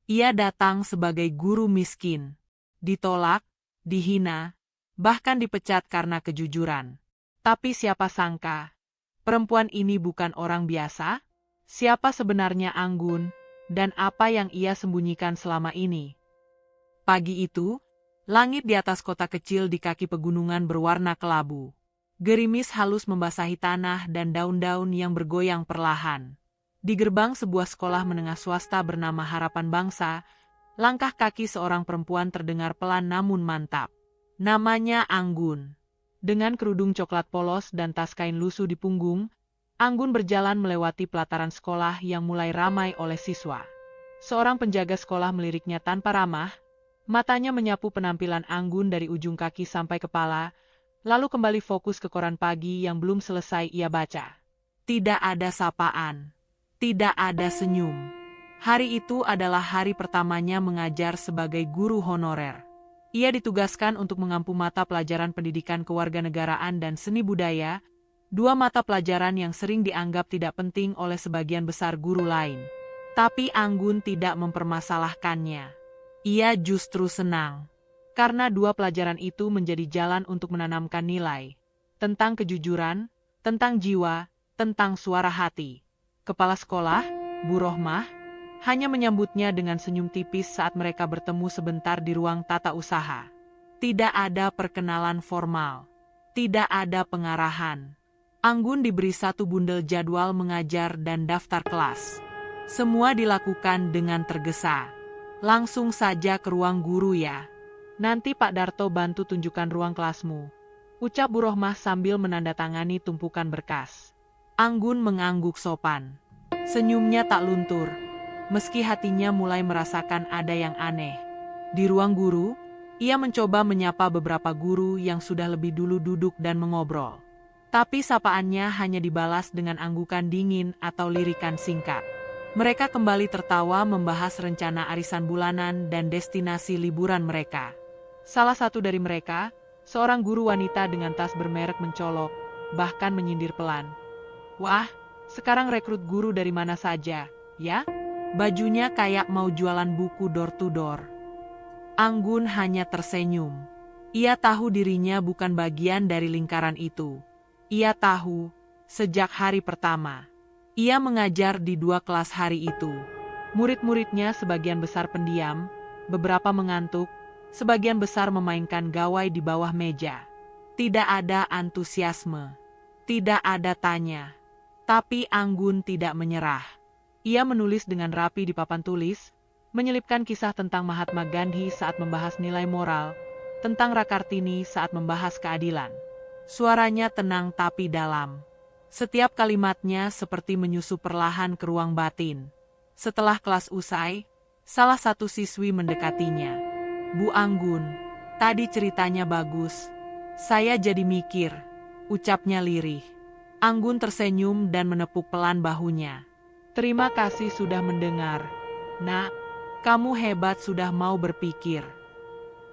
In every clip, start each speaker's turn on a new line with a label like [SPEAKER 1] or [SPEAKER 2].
[SPEAKER 1] Ia datang sebagai guru miskin, ditolak, dihina, bahkan dipecat karena kejujuran. Tapi siapa sangka, perempuan ini bukan orang biasa? Siapa sebenarnya Anggun, dan apa yang ia sembunyikan selama ini? Pagi itu, langit di atas kota kecil di kaki pegunungan berwarna kelabu. Gerimis halus membasahi tanah dan daun-daun yang bergoyang perlahan. Di gerbang sebuah sekolah menengah swasta bernama Harapan Bangsa, langkah kaki seorang perempuan terdengar pelan namun mantap. Namanya Anggun. Dengan kerudung coklat polos dan tas kain lusuh di punggung, Anggun berjalan melewati pelataran sekolah yang mulai ramai oleh siswa. Seorang penjaga sekolah meliriknya tanpa ramah, matanya menyapu penampilan Anggun dari ujung kaki sampai kepala, lalu kembali fokus ke koran pagi yang belum selesai ia baca. Tidak ada sapaan, tidak ada senyum. Hari itu adalah hari pertamanya mengajar sebagai guru honorer. Ia ditugaskan untuk mengampu mata pelajaran pendidikan kewarganegaraan dan seni budaya, dua mata pelajaran yang sering dianggap tidak penting oleh sebagian besar guru lain. Tapi Anggun tidak mempermasalahkannya. Ia justru senang, karena dua pelajaran itu menjadi jalan untuk menanamkan nilai tentang kejujuran, tentang jiwa, tentang suara hati. Kepala sekolah, Bu Rohmah, hanya menyambutnya dengan senyum tipis saat mereka bertemu sebentar di ruang tata usaha. Tidak ada perkenalan formal, tidak ada pengarahan. Anggun diberi satu bundel jadwal mengajar dan daftar kelas. Semua dilakukan dengan tergesa. Langsung saja ke ruang guru ya. Nanti Pak Darto bantu tunjukkan ruang kelasmu, ucap Bu Rohmah sambil menandatangani tumpukan berkas. Anggun mengangguk sopan. Senyumnya tak luntur, meski hatinya mulai merasakan ada yang aneh. Di ruang guru, ia mencoba menyapa beberapa guru yang sudah lebih dulu duduk dan mengobrol. Tapi sapaannya hanya dibalas dengan anggukan dingin atau lirikan singkat. Mereka kembali tertawa membahas rencana arisan bulanan dan destinasi liburan mereka. Salah satu dari mereka, seorang guru wanita dengan tas bermerek mencolok, bahkan menyindir pelan. Wah, sekarang rekrut guru dari mana saja, ya? Bajunya kayak mau jualan buku door to door. Anggun hanya tersenyum. Ia tahu dirinya bukan bagian dari lingkaran itu. Ia tahu, sejak hari pertama. Ia mengajar di dua kelas hari itu. Murid-muridnya sebagian besar pendiam, beberapa mengantuk, sebagian besar memainkan gawai di bawah meja. Tidak ada antusiasme, tidak ada tanya. Tapi Anggun tidak menyerah. Ia menulis dengan rapi di papan tulis, menyelipkan kisah tentang Mahatma Gandhi saat membahas nilai moral, tentang Rakartini saat membahas keadilan. Suaranya tenang tapi dalam. Setiap kalimatnya seperti menyusup perlahan ke ruang batin. Setelah kelas usai, salah satu siswi mendekatinya. Bu Anggun, tadi ceritanya bagus. Saya jadi mikir, ucapnya lirih. Anggun tersenyum dan menepuk pelan bahunya. Terima kasih sudah mendengar. Nak, kamu hebat sudah mau berpikir.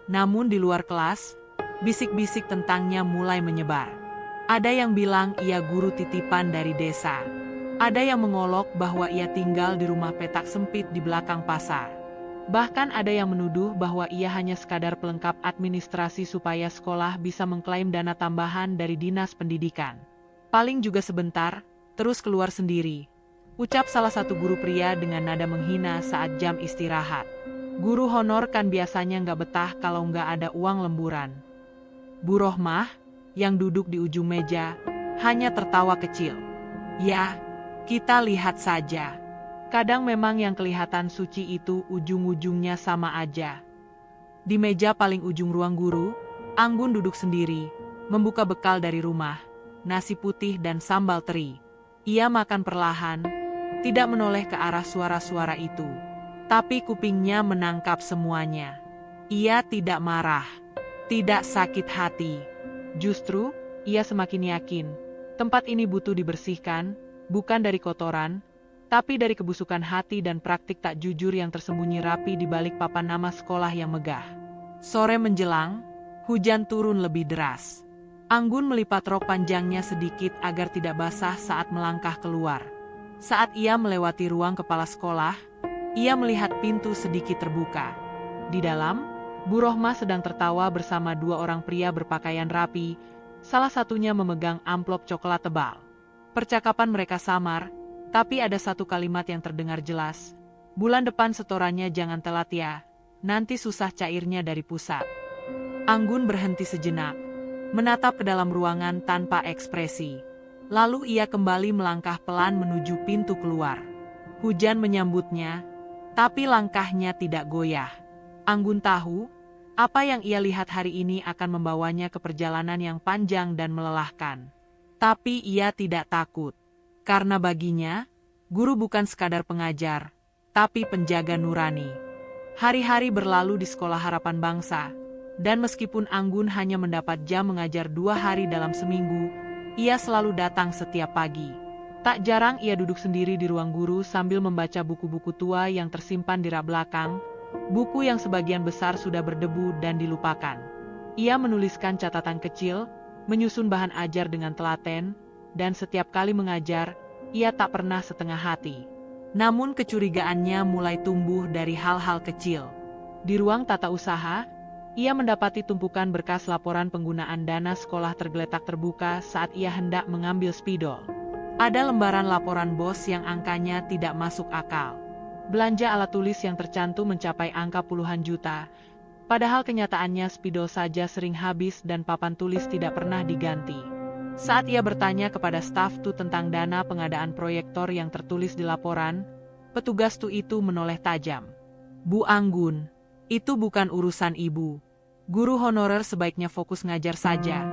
[SPEAKER 1] Namun di luar kelas, bisik-bisik tentangnya mulai menyebar. Ada yang bilang ia guru titipan dari desa. Ada yang mengolok bahwa ia tinggal di rumah petak sempit di belakang pasar. Bahkan ada yang menuduh bahwa ia hanya sekadar pelengkap administrasi supaya sekolah bisa mengklaim dana tambahan dari dinas pendidikan. Paling juga sebentar, terus keluar sendiri, ucap salah satu guru pria dengan nada menghina saat jam istirahat. Guru honor kan biasanya nggak betah kalau nggak ada uang lemburan. Bu Rohmah, yang duduk di ujung meja, hanya tertawa kecil. Ya, kita lihat saja. Kadang memang yang kelihatan suci itu ujung-ujungnya sama aja. Di meja paling ujung ruang guru, Anggun duduk sendiri, membuka bekal dari rumah, nasi putih dan sambal teri. Ia makan perlahan, tidak menoleh ke arah suara-suara itu. Tapi kupingnya menangkap semuanya. Ia tidak marah, tidak sakit hati. Justru, ia semakin yakin, tempat ini butuh dibersihkan, bukan dari kotoran, tapi dari kebusukan hati dan praktik tak jujur yang tersembunyi rapi di balik papan nama sekolah yang megah. Sore menjelang, hujan turun lebih deras. Anggun melipat rok panjangnya sedikit agar tidak basah saat melangkah keluar. Saat ia melewati ruang kepala sekolah, Ia melihat pintu sedikit terbuka. Di dalam, Bu Rohmah sedang tertawa bersama dua orang pria berpakaian rapi, salah satunya memegang amplop coklat tebal. Percakapan mereka samar, tapi ada satu kalimat yang terdengar jelas. Bulan depan setorannya jangan telat ya, nanti susah cairnya dari pusat. Anggun berhenti sejenak, menatap ke dalam ruangan tanpa ekspresi. Lalu ia kembali melangkah pelan menuju pintu keluar. Hujan menyambutnya, tapi langkahnya tidak goyah. Anggun tahu, apa yang ia lihat hari ini akan membawanya ke perjalanan yang panjang dan melelahkan. Tapi ia tidak takut, karena baginya, guru bukan sekadar pengajar, tapi penjaga nurani. Hari-hari berlalu di Sekolah Harapan Bangsa, dan meskipun Anggun hanya mendapat jam mengajar 2 hari dalam seminggu, ia selalu datang setiap pagi. Tak jarang ia duduk sendiri di ruang guru sambil membaca buku-buku tua yang tersimpan di rak belakang, buku yang sebagian besar sudah berdebu dan dilupakan. Ia menuliskan catatan kecil, menyusun bahan ajar dengan telaten, dan setiap kali mengajar, ia tak pernah setengah hati. Namun kecurigaannya mulai tumbuh dari hal-hal kecil. Di ruang tata usaha, ia mendapati tumpukan berkas laporan penggunaan dana sekolah tergeletak terbuka saat ia hendak mengambil spidol. Ada lembaran laporan bos yang angkanya tidak masuk akal. Belanja alat tulis yang tercantum mencapai angka puluhan juta, padahal kenyataannya spidol saja sering habis dan papan tulis tidak pernah diganti. Saat ia bertanya kepada staf Tu tentang dana pengadaan proyektor yang tertulis di laporan, petugas Tu itu menoleh tajam. Bu Anggun, itu bukan urusan ibu. Guru honorer sebaiknya fokus ngajar saja.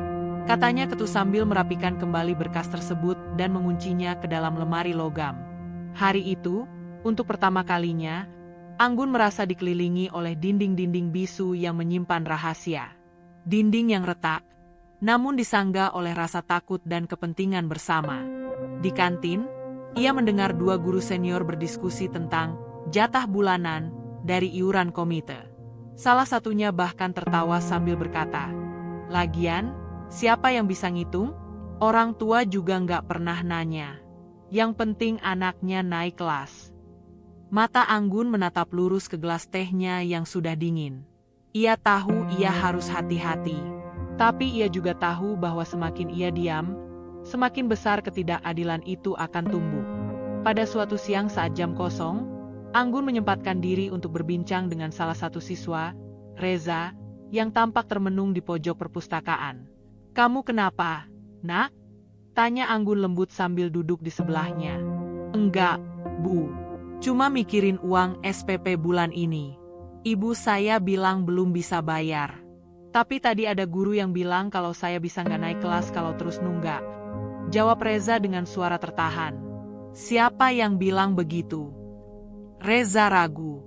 [SPEAKER 1] Katanya Ketu sambil merapikan kembali berkas tersebut dan menguncinya ke dalam lemari logam. Hari itu, untuk pertama kalinya, Anggun merasa dikelilingi oleh dinding-dinding bisu yang menyimpan rahasia. Dinding yang retak, namun disanggah oleh rasa takut dan kepentingan bersama. Di kantin, ia mendengar dua guru senior berdiskusi tentang jatah bulanan dari iuran komite. Salah satunya bahkan tertawa sambil berkata, "Lagian, siapa yang bisa ngitung? Orang tua juga nggak pernah nanya. Yang penting anaknya naik kelas." Mata Anggun menatap lurus ke gelas tehnya yang sudah dingin. Ia tahu ia harus hati-hati. Tapi ia juga tahu bahwa semakin ia diam, semakin besar ketidakadilan itu akan tumbuh. Pada suatu siang saat jam kosong, Anggun menyempatkan diri untuk berbincang dengan salah satu siswa, Reza, yang tampak termenung di pojok perpustakaan. "Kamu kenapa, Nak?" tanya Anggun lembut sambil duduk di sebelahnya. "Enggak, Bu. Cuma mikirin uang SPP bulan ini. Ibu saya bilang belum bisa bayar. Tapi tadi ada guru yang bilang kalau saya bisa nggak naik kelas kalau terus nunggak." Jawab Reza dengan suara tertahan. "Siapa yang bilang begitu?" Reza ragu.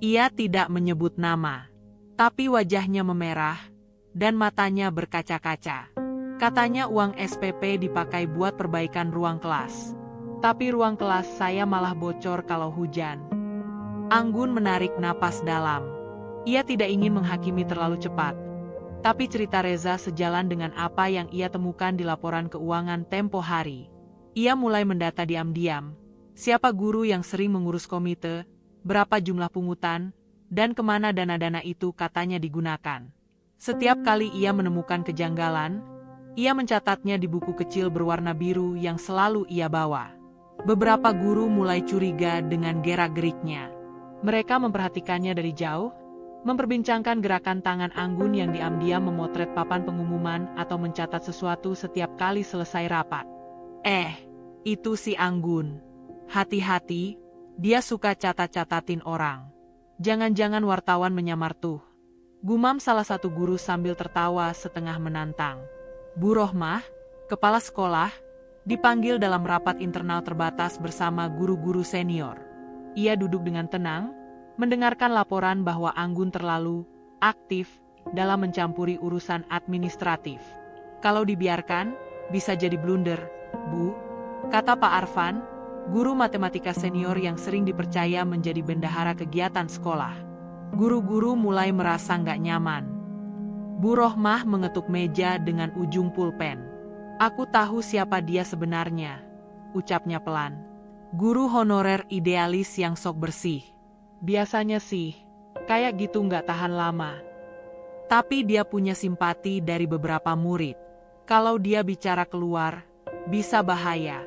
[SPEAKER 1] Ia tidak menyebut nama. Tapi wajahnya memerah, dan matanya berkaca-kaca. Katanya uang SPP dipakai buat perbaikan ruang kelas. Tapi ruang kelas saya malah bocor kalau hujan. Anggun menarik napas dalam. Ia tidak ingin menghakimi terlalu cepat. Tapi cerita Reza sejalan dengan apa yang ia temukan di laporan keuangan tempo hari. Ia mulai mendata diam-diam. Siapa guru yang sering mengurus komite, berapa jumlah pungutan, dan kemana dana-dana itu katanya digunakan. Setiap kali ia menemukan kejanggalan, ia mencatatnya di buku kecil berwarna biru yang selalu ia bawa. Beberapa guru mulai curiga dengan gerak-geriknya. Mereka memperhatikannya dari jauh, memperbincangkan gerakan tangan Anggun yang diam-diam memotret papan pengumuman atau mencatat sesuatu setiap kali selesai rapat. Itu si Anggun. Hati-hati, dia suka catat-catatin orang. Jangan-jangan wartawan menyamar tuh. Gumam salah satu guru sambil tertawa setengah menantang. Bu Rohmah, kepala sekolah, dipanggil dalam rapat internal terbatas bersama guru-guru senior. Ia duduk dengan tenang, mendengarkan laporan bahwa Anggun terlalu aktif dalam mencampuri urusan administratif. Kalau dibiarkan, bisa jadi blunder, Bu, kata Pak Arfan, guru matematika senior yang sering dipercaya menjadi bendahara kegiatan sekolah. Guru-guru mulai merasa nggak nyaman. Bu Rohmah mengetuk meja dengan ujung pulpen. "Aku tahu siapa dia sebenarnya," ucapnya pelan. "Guru honorer idealis yang sok bersih. Biasanya sih, kayak gitu nggak tahan lama. Tapi dia punya simpati dari beberapa murid. Kalau dia bicara keluar, bisa bahaya.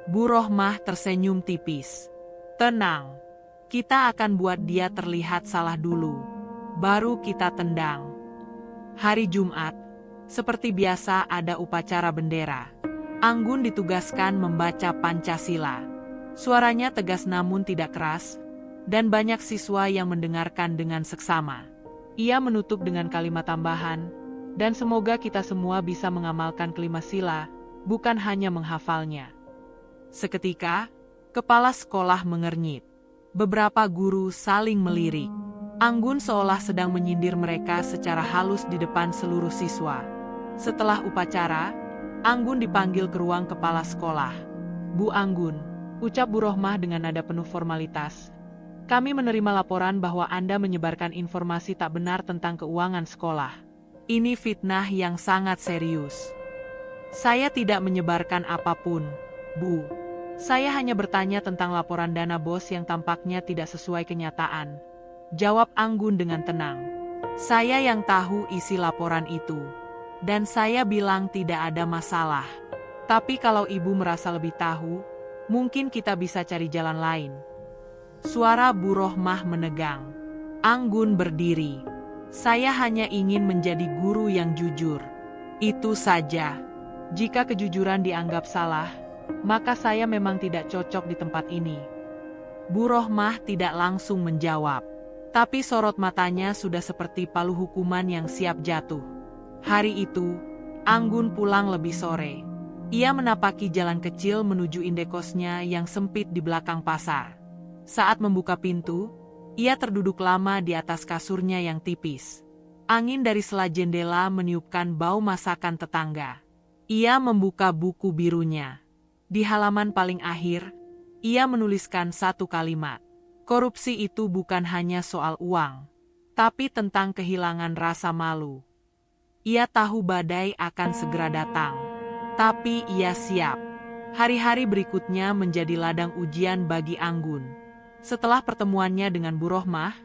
[SPEAKER 1] Bu Rohmah tersenyum tipis. Tenang, kita akan buat dia terlihat salah dulu. Baru kita tendang. Hari Jumat, seperti biasa ada upacara bendera. Anggun ditugaskan membaca Pancasila. Suaranya tegas namun tidak keras, dan banyak siswa yang mendengarkan dengan seksama. Ia menutup dengan kalimat tambahan, dan semoga kita semua bisa mengamalkan kelima sila, bukan hanya menghafalnya. Seketika, kepala sekolah mengernyit. Beberapa guru saling melirik. Anggun seolah sedang menyindir mereka secara halus di depan seluruh siswa. Setelah upacara, Anggun dipanggil ke ruang kepala sekolah. Bu Anggun, ucap Bu Rohmah dengan nada penuh formalitas. Kami menerima laporan bahwa Anda menyebarkan informasi tak benar tentang keuangan sekolah. Ini fitnah yang sangat serius. Saya tidak menyebarkan apapun, Bu. Saya hanya bertanya tentang laporan dana BOS yang tampaknya tidak sesuai kenyataan. Jawab Anggun dengan tenang. Saya yang tahu isi laporan itu. Dan saya bilang tidak ada masalah. Tapi kalau ibu merasa lebih tahu, mungkin kita bisa cari jalan lain. Suara Bu Rohmah menegang. Anggun berdiri. Saya hanya ingin menjadi guru yang jujur. Itu saja. Jika kejujuran dianggap salah, maka saya memang tidak cocok di tempat ini. Bu Rohmah tidak langsung menjawab. Tapi sorot matanya sudah seperti palu hukuman yang siap jatuh. Hari itu, Anggun pulang lebih sore. Ia menapaki jalan kecil menuju indekosnya yang sempit di belakang pasar. Saat membuka pintu, ia terduduk lama di atas kasurnya yang tipis. Angin dari sela jendela meniupkan bau masakan tetangga. Ia membuka buku birunya. Di halaman paling akhir, ia menuliskan satu kalimat. Korupsi itu bukan hanya soal uang, tapi tentang kehilangan rasa malu. Ia tahu badai akan segera datang, tapi ia siap. Hari-hari berikutnya menjadi ladang ujian bagi Anggun. Setelah pertemuannya dengan Bu Rohmah,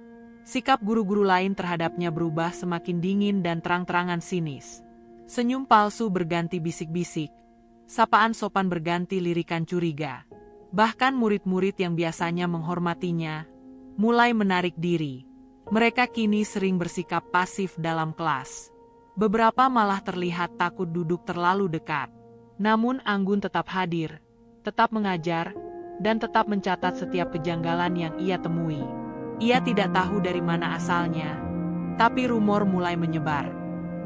[SPEAKER 1] sikap guru-guru lain terhadapnya berubah semakin dingin dan terang-terangan sinis. Senyum palsu berganti bisik-bisik, sapaan sopan berganti lirikan curiga. Bahkan murid-murid yang biasanya menghormatinya, mulai menarik diri. Mereka kini sering bersikap pasif dalam kelas. Beberapa malah terlihat takut duduk terlalu dekat. Namun Anggun tetap hadir, tetap mengajar, dan tetap mencatat setiap kejanggalan yang ia temui. Ia tidak tahu dari mana asalnya, tapi rumor mulai menyebar.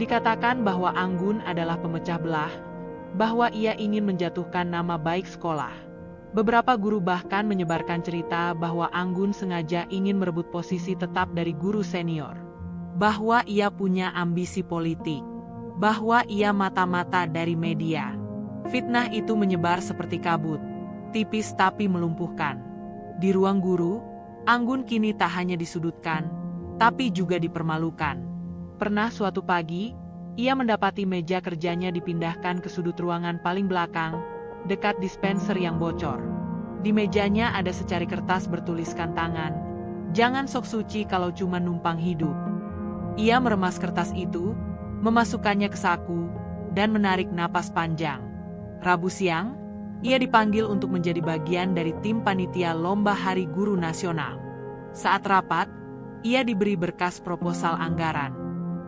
[SPEAKER 1] Dikatakan bahwa Anggun adalah pemecah belah, bahwa ia ingin menjatuhkan nama baik sekolah. Beberapa guru bahkan menyebarkan cerita bahwa Anggun sengaja ingin merebut posisi tetap dari guru senior. Bahwa ia punya ambisi politik, bahwa ia mata-mata dari media. Fitnah itu menyebar seperti kabut, tipis tapi melumpuhkan. Di ruang guru, Anggun kini tak hanya disudutkan, tapi juga dipermalukan. Pernah suatu pagi, ia mendapati meja kerjanya dipindahkan ke sudut ruangan paling belakang, dekat dispenser yang bocor. Di mejanya ada secari kertas bertuliskan tangan, "Jangan sok suci kalau cuma numpang hidup." Ia meremas kertas itu, memasukkannya ke saku, dan menarik napas panjang. Rabu siang, ia dipanggil untuk menjadi bagian dari tim panitia Lomba Hari Guru Nasional. Saat rapat, ia diberi berkas proposal anggaran.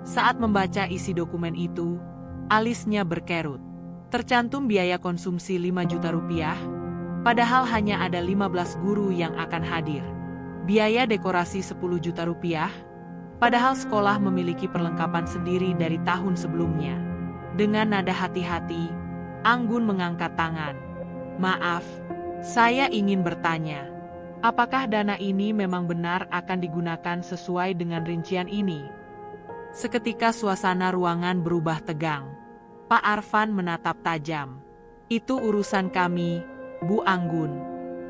[SPEAKER 1] Saat membaca isi dokumen itu, alisnya berkerut. Tercantum biaya konsumsi 5 juta rupiah, padahal hanya ada 15 guru yang akan hadir. Biaya dekorasi 10 juta rupiah, padahal sekolah memiliki perlengkapan sendiri dari tahun sebelumnya. Dengan nada hati-hati, Anggun mengangkat tangan. "Maaf, saya ingin bertanya. Apakah dana ini memang benar akan digunakan sesuai dengan rincian ini?" Seketika suasana ruangan berubah tegang. Pak Arfan menatap tajam. "Itu urusan kami, Bu Anggun.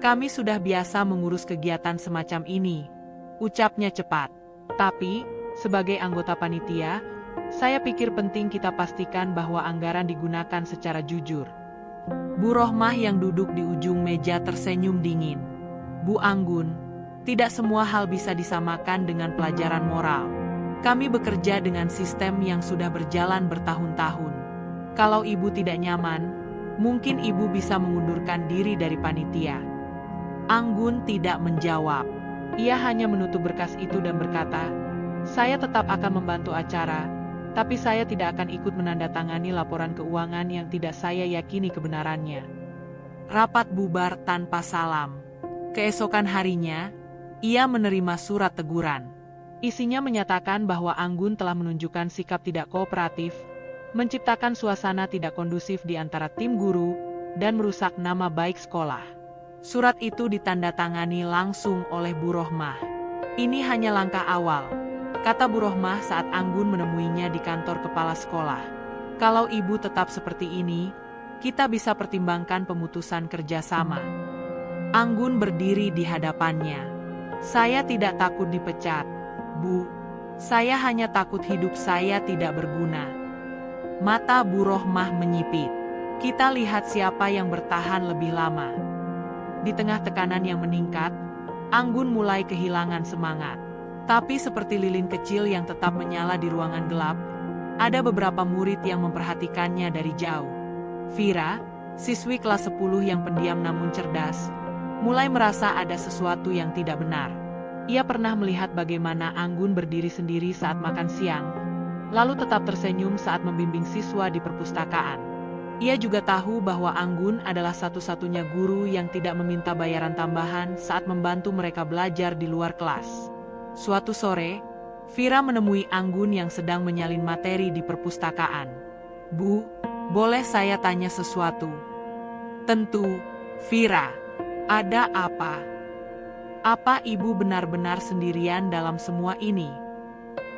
[SPEAKER 1] Kami sudah biasa mengurus kegiatan semacam ini," ucapnya cepat. "Tapi, sebagai anggota panitia, saya pikir penting kita pastikan bahwa anggaran digunakan secara jujur." Bu Rohmah yang duduk di ujung meja tersenyum dingin. "Bu Anggun, Tidak semua hal bisa disamakan dengan pelajaran moral. Kami bekerja dengan sistem yang sudah berjalan bertahun-tahun. Kalau ibu tidak nyaman, mungkin ibu bisa mengundurkan diri dari panitia. Anggun tidak menjawab. Ia hanya menutup berkas itu dan berkata, "Saya tetap akan membantu acara, tapi saya tidak akan ikut menandatangani laporan keuangan yang tidak saya yakini kebenarannya." Rapat bubar tanpa salam. Keesokan harinya, ia menerima surat teguran. Isinya menyatakan bahwa Anggun telah menunjukkan sikap tidak kooperatif, menciptakan suasana tidak kondusif di antara tim guru, dan merusak nama baik sekolah. Surat itu ditandatangani langsung oleh Bu Rohmah. "Ini hanya langkah awal," kata Bu Rohmah saat Anggun menemuinya di kantor kepala sekolah. "Kalau ibu tetap seperti ini, kita bisa pertimbangkan pemutusan kerjasama." Anggun berdiri di hadapannya. "Saya tidak takut dipecat, Bu. Saya hanya takut hidup saya tidak berguna." Mata Bu Rohmah menyipit. "Kita lihat siapa yang bertahan lebih lama." Di tengah tekanan yang meningkat, Anggun mulai kehilangan semangat. Tapi seperti lilin kecil yang tetap menyala di ruangan gelap, ada beberapa murid yang memperhatikannya dari jauh. Vira, siswi kelas 10 yang pendiam namun cerdas, mulai merasa ada sesuatu yang tidak benar. Ia pernah melihat bagaimana Anggun berdiri sendiri saat makan siang, lalu tetap tersenyum saat membimbing siswa di perpustakaan. Ia juga tahu bahwa Anggun adalah satu-satunya guru yang tidak meminta bayaran tambahan saat membantu mereka belajar di luar kelas. Suatu sore, Vira menemui Anggun yang sedang menyalin materi di perpustakaan. "Bu, boleh saya tanya sesuatu?" "Tentu, Vira. Ada apa? Apa ibu benar-benar sendirian dalam semua ini?"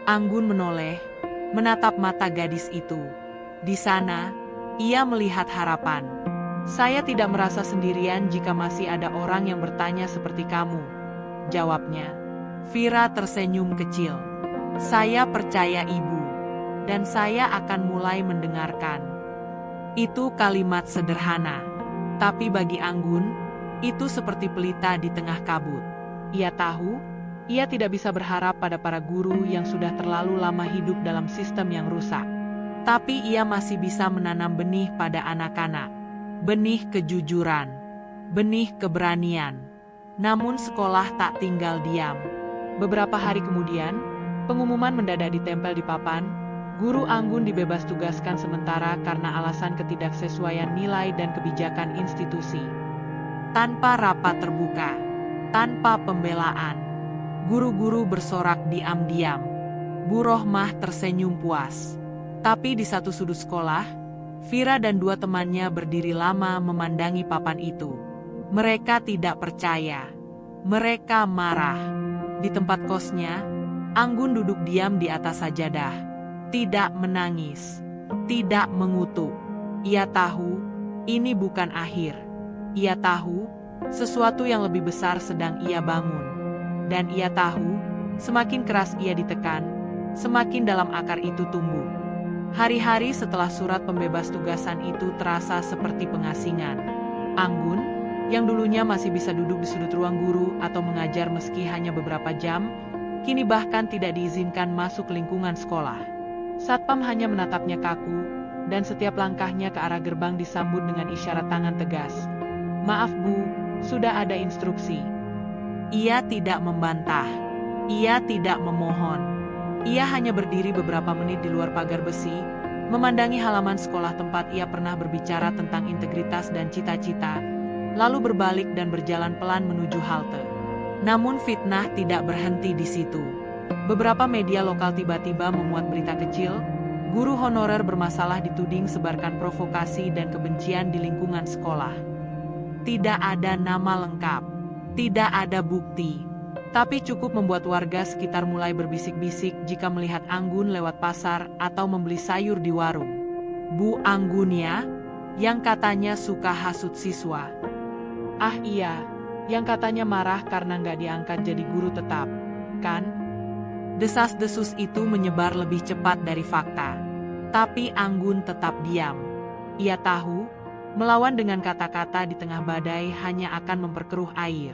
[SPEAKER 1] Anggun menoleh, menatap mata gadis itu. Di sana, ia melihat harapan. "Saya tidak merasa sendirian jika masih ada orang yang bertanya seperti kamu," jawabnya. Vira tersenyum kecil. "Saya percaya ibu, dan saya akan mulai mendengarkan." Itu kalimat sederhana, tapi bagi Anggun, itu seperti pelita di tengah kabut. Ia tahu, ia tidak bisa berharap pada para guru yang sudah terlalu lama hidup dalam sistem yang rusak. Tapi ia masih bisa menanam benih pada anak-anak. Benih kejujuran, benih keberanian. Namun sekolah tak tinggal diam. Beberapa hari kemudian, pengumuman mendadak ditempel di papan. Guru Anggun dibebas tugaskan sementara karena alasan ketidaksesuaian nilai dan kebijakan institusi. Tanpa rapat terbuka, tanpa pembelaan, guru-guru bersorak diam-diam. Bu Rohmah tersenyum puas. Tapi di satu sudut sekolah, Vira dan dua temannya berdiri lama memandangi papan itu. Mereka tidak percaya. Mereka marah. Di tempat kosnya, Anggun duduk diam di atas sajadah. Tidak menangis. Tidak mengutuk. Ia tahu, ini bukan akhir. Ia tahu, sesuatu yang lebih besar sedang ia bangun. Dan ia tahu, semakin keras ia ditekan, semakin dalam akar itu tumbuh. Hari-hari setelah surat pembebas tugasan itu terasa seperti pengasingan. Anggun, yang dulunya masih bisa duduk di sudut ruang guru atau mengajar meski hanya beberapa jam, kini bahkan tidak diizinkan masuk lingkungan sekolah. Satpam hanya menatapnya kaku, dan setiap langkahnya ke arah gerbang disambut dengan isyarat tangan tegas. "Maaf Bu, sudah ada instruksi." Ia tidak membantah. Ia tidak memohon. Ia hanya berdiri beberapa menit di luar pagar besi, memandangi halaman sekolah tempat ia pernah berbicara tentang integritas dan cita-cita, lalu berbalik dan berjalan pelan menuju halte. Namun fitnah tidak berhenti di situ. Beberapa media lokal tiba-tiba memuat berita kecil, guru honorer bermasalah dituding sebarkan provokasi dan kebencian di lingkungan sekolah. Tidak ada nama lengkap, tidak ada bukti. Tapi cukup membuat warga sekitar mulai berbisik-bisik jika melihat Anggun lewat pasar atau membeli sayur di warung. Bu Anggun ya, yang katanya suka hasut siswa. Ah iya, yang katanya marah karena nggak diangkat jadi guru tetap, kan? Desas-desus itu menyebar lebih cepat dari fakta. Tapi Anggun tetap diam. Ia tahu, melawan dengan kata-kata di tengah badai hanya akan memperkeruh air.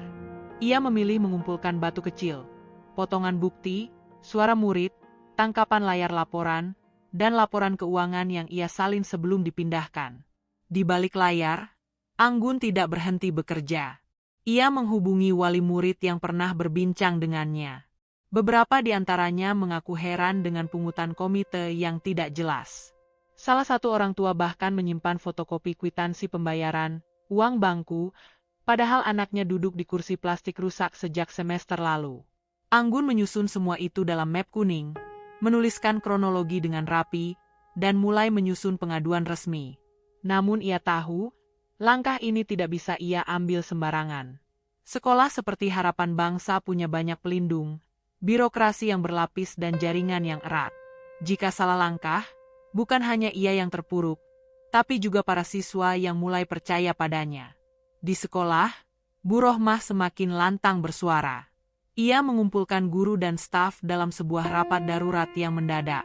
[SPEAKER 1] Ia memilih mengumpulkan batu kecil, potongan bukti, suara murid, tangkapan layar laporan, dan laporan keuangan yang ia salin sebelum dipindahkan. Di balik layar, Anggun tidak berhenti bekerja. Ia menghubungi wali murid yang pernah berbincang dengannya. Beberapa di antaranya mengaku heran dengan pungutan komite yang tidak jelas. Salah satu orang tua bahkan menyimpan fotokopi kwitansi pembayaran, uang bangku, padahal anaknya duduk di kursi plastik rusak sejak semester lalu. Anggun menyusun semua itu dalam map kuning, menuliskan kronologi dengan rapi, dan mulai menyusun pengaduan resmi. Namun ia tahu, langkah ini tidak bisa ia ambil sembarangan. Sekolah seperti Harapan Bangsa punya banyak pelindung, birokrasi yang berlapis dan jaringan yang erat. Jika salah langkah, bukan hanya ia yang terpuruk, tapi juga para siswa yang mulai percaya padanya. Di sekolah, Bu Rohmah semakin lantang bersuara. Ia mengumpulkan guru dan staf dalam sebuah rapat darurat yang mendadak.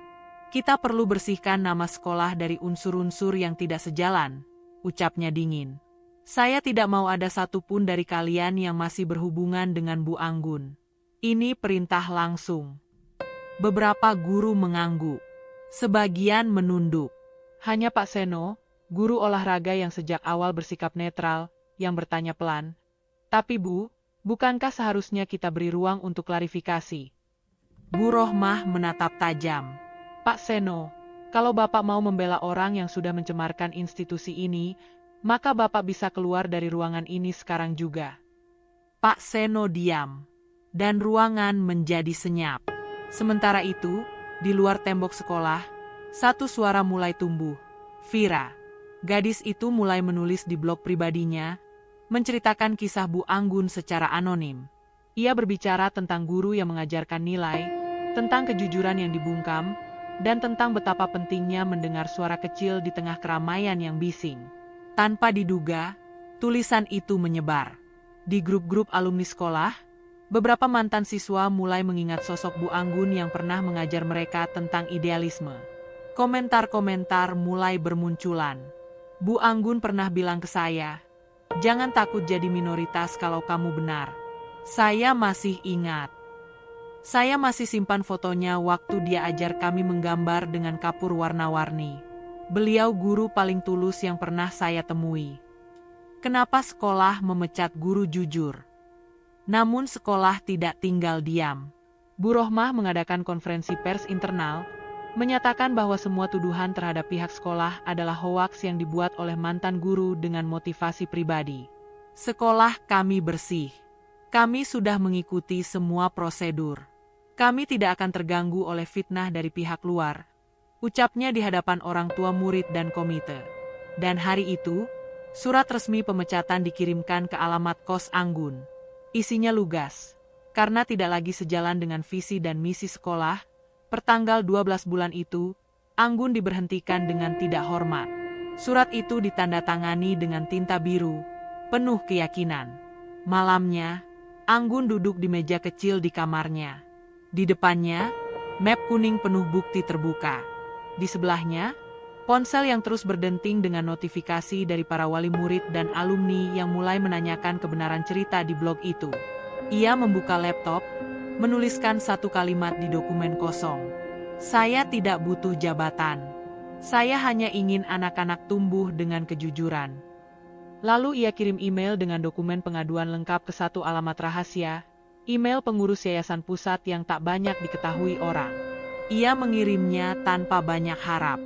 [SPEAKER 1] Kita perlu bersihkan nama sekolah dari unsur-unsur yang tidak sejalan, ucapnya dingin. Saya tidak mau ada satupun dari kalian yang masih berhubungan dengan Bu Anggun. Ini perintah langsung. Beberapa guru mengangguk. Sebagian menunduk. Hanya Pak Seno, guru olahraga yang sejak awal bersikap netral, yang bertanya pelan. Tapi Bu, bukankah seharusnya kita beri ruang untuk klarifikasi? Bu Rohmah menatap tajam. Pak Seno, kalau Bapak mau membela orang yang sudah mencemarkan institusi ini, maka Bapak bisa keluar dari ruangan ini sekarang juga. Pak Seno diam, dan ruangan menjadi senyap. Sementara itu, di luar tembok sekolah, satu suara mulai tumbuh. Vira. Gadis itu mulai menulis di blog pribadinya, menceritakan kisah Bu Anggun secara anonim. Ia berbicara tentang guru yang mengajarkan nilai, tentang kejujuran yang dibungkam, dan tentang betapa pentingnya mendengar suara kecil di tengah keramaian yang bising. Tanpa diduga, tulisan itu menyebar. Di grup-grup alumni sekolah, beberapa mantan siswa mulai mengingat sosok Bu Anggun yang pernah mengajar mereka tentang idealisme. Komentar-komentar mulai bermunculan. Bu Anggun pernah bilang ke saya, "Jangan takut jadi minoritas kalau kamu benar." Saya masih ingat. Saya masih simpan fotonya waktu dia ajar kami menggambar dengan kapur warna-warni. Beliau guru paling tulus yang pernah saya temui. Kenapa sekolah memecat guru jujur? Namun sekolah tidak tinggal diam. Bu Rohmah mengadakan konferensi pers internal, menyatakan bahwa semua tuduhan terhadap pihak sekolah adalah hoaks yang dibuat oleh mantan guru dengan motivasi pribadi. Sekolah kami bersih. Kami sudah mengikuti semua prosedur. Kami tidak akan terganggu oleh fitnah dari pihak luar, ucapnya di hadapan orang tua murid dan komite. Dan hari itu, surat resmi pemecatan dikirimkan ke alamat kos Anggun. Isinya lugas. Karena tidak lagi sejalan dengan visi dan misi sekolah, pertanggal 12 bulan itu, Anggun diberhentikan dengan tidak hormat. Surat itu ditandatangani dengan tinta biru, penuh keyakinan. Malamnya, Anggun duduk di meja kecil di kamarnya. Di depannya, map kuning penuh bukti terbuka. Di sebelahnya, ponsel yang terus berdenting dengan notifikasi dari para wali murid dan alumni yang mulai menanyakan kebenaran cerita di blog itu. Ia membuka laptop, menuliskan satu kalimat di dokumen kosong. Saya tidak butuh jabatan. Saya hanya ingin anak-anak tumbuh dengan kejujuran. Lalu ia kirim email dengan dokumen pengaduan lengkap ke satu alamat rahasia, email pengurus yayasan pusat yang tak banyak diketahui orang. Ia mengirimnya tanpa banyak harap.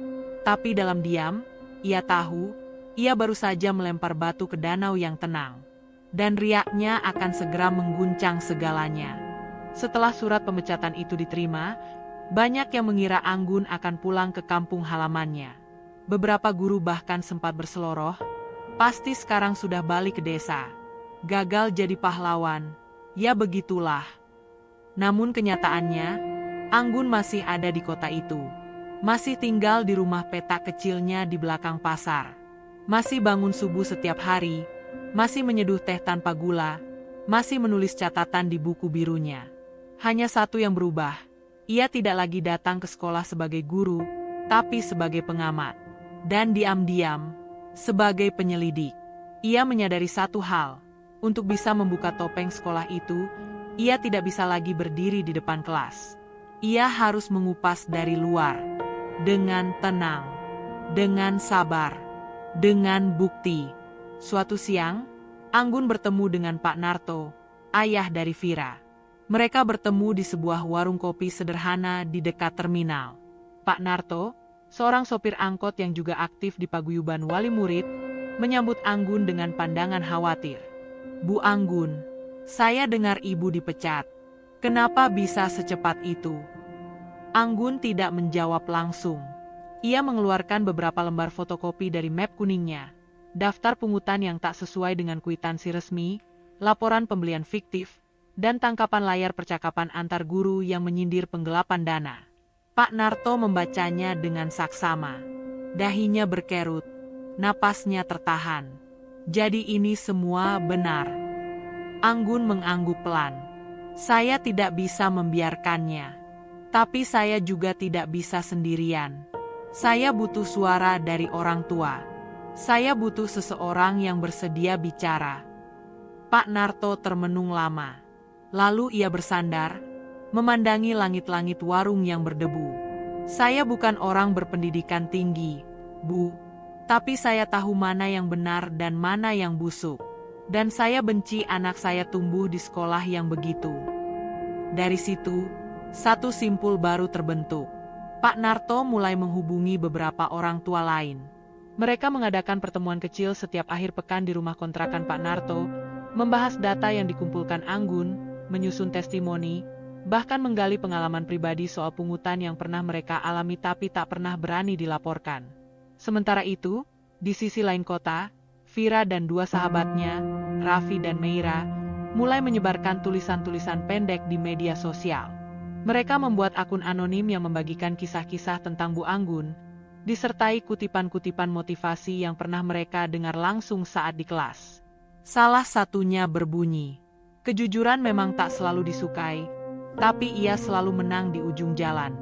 [SPEAKER 1] Tapi dalam diam, ia tahu, ia baru saja melempar batu ke danau yang tenang. Dan riaknya akan segera mengguncang segalanya. Setelah surat pemecatan itu diterima, banyak yang mengira Anggun akan pulang ke kampung halamannya. Beberapa guru bahkan sempat berseloroh, pasti sekarang sudah balik ke desa. Gagal jadi pahlawan, ya begitulah. Namun kenyataannya, Anggun masih ada di kota itu. Masih tinggal di rumah petak kecilnya di belakang pasar. Masih bangun subuh setiap hari, masih menyeduh teh tanpa gula, masih menulis catatan di buku birunya. Hanya satu yang berubah, ia tidak lagi datang ke sekolah sebagai guru, tapi sebagai pengamat. Dan diam-diam, sebagai penyelidik. Ia menyadari satu hal, Untuk bisa membuka topeng sekolah itu, ia tidak bisa lagi berdiri di depan kelas. Ia harus mengupas dari luar, dengan tenang, dengan sabar, dengan bukti. Suatu siang, Anggun bertemu dengan Pak Narto, ayah dari Vira. Mereka bertemu di sebuah warung kopi sederhana di dekat terminal. Pak Narto, seorang sopir angkot yang juga aktif di paguyuban wali murid, menyambut Anggun dengan pandangan khawatir. "Bu Anggun, saya dengar ibu dipecat. Kenapa bisa secepat itu?" Anggun tidak menjawab langsung. Ia mengeluarkan beberapa lembar fotokopi dari map kuningnya, daftar pungutan yang tak sesuai dengan kwitansi resmi, laporan pembelian fiktif, dan tangkapan layar percakapan antar guru yang menyindir penggelapan dana. Pak Narto membacanya dengan saksama. Dahinya berkerut, napasnya tertahan. Jadi ini semua benar. Anggun mengangguk pelan. "Saya tidak bisa membiarkannya. Tapi saya juga tidak bisa sendirian. Saya butuh suara dari orang tua. Saya butuh seseorang yang bersedia bicara." Pak Narto termenung lama. Lalu ia bersandar, memandangi langit-langit warung yang berdebu. "Saya bukan orang berpendidikan tinggi, Bu. Tapi saya tahu mana yang benar dan mana yang busuk. Dan saya benci anak saya tumbuh di sekolah yang begitu." Dari situ, satu simpul baru terbentuk. Pak Narto mulai menghubungi beberapa orang tua lain. Mereka mengadakan pertemuan kecil setiap akhir pekan di rumah kontrakan Pak Narto, membahas data yang dikumpulkan Anggun, menyusun testimoni, bahkan menggali pengalaman pribadi soal pungutan yang pernah mereka alami tapi tak pernah berani dilaporkan. Sementara itu, di sisi lain kota, Vira dan dua sahabatnya, Raffi dan Meira, mulai menyebarkan tulisan-tulisan pendek di media sosial. Mereka membuat akun anonim yang membagikan kisah-kisah tentang Bu Anggun, disertai kutipan-kutipan motivasi yang pernah mereka dengar langsung saat di kelas. Salah satunya berbunyi, "Kejujuran memang tak selalu disukai, tapi ia selalu menang di ujung jalan."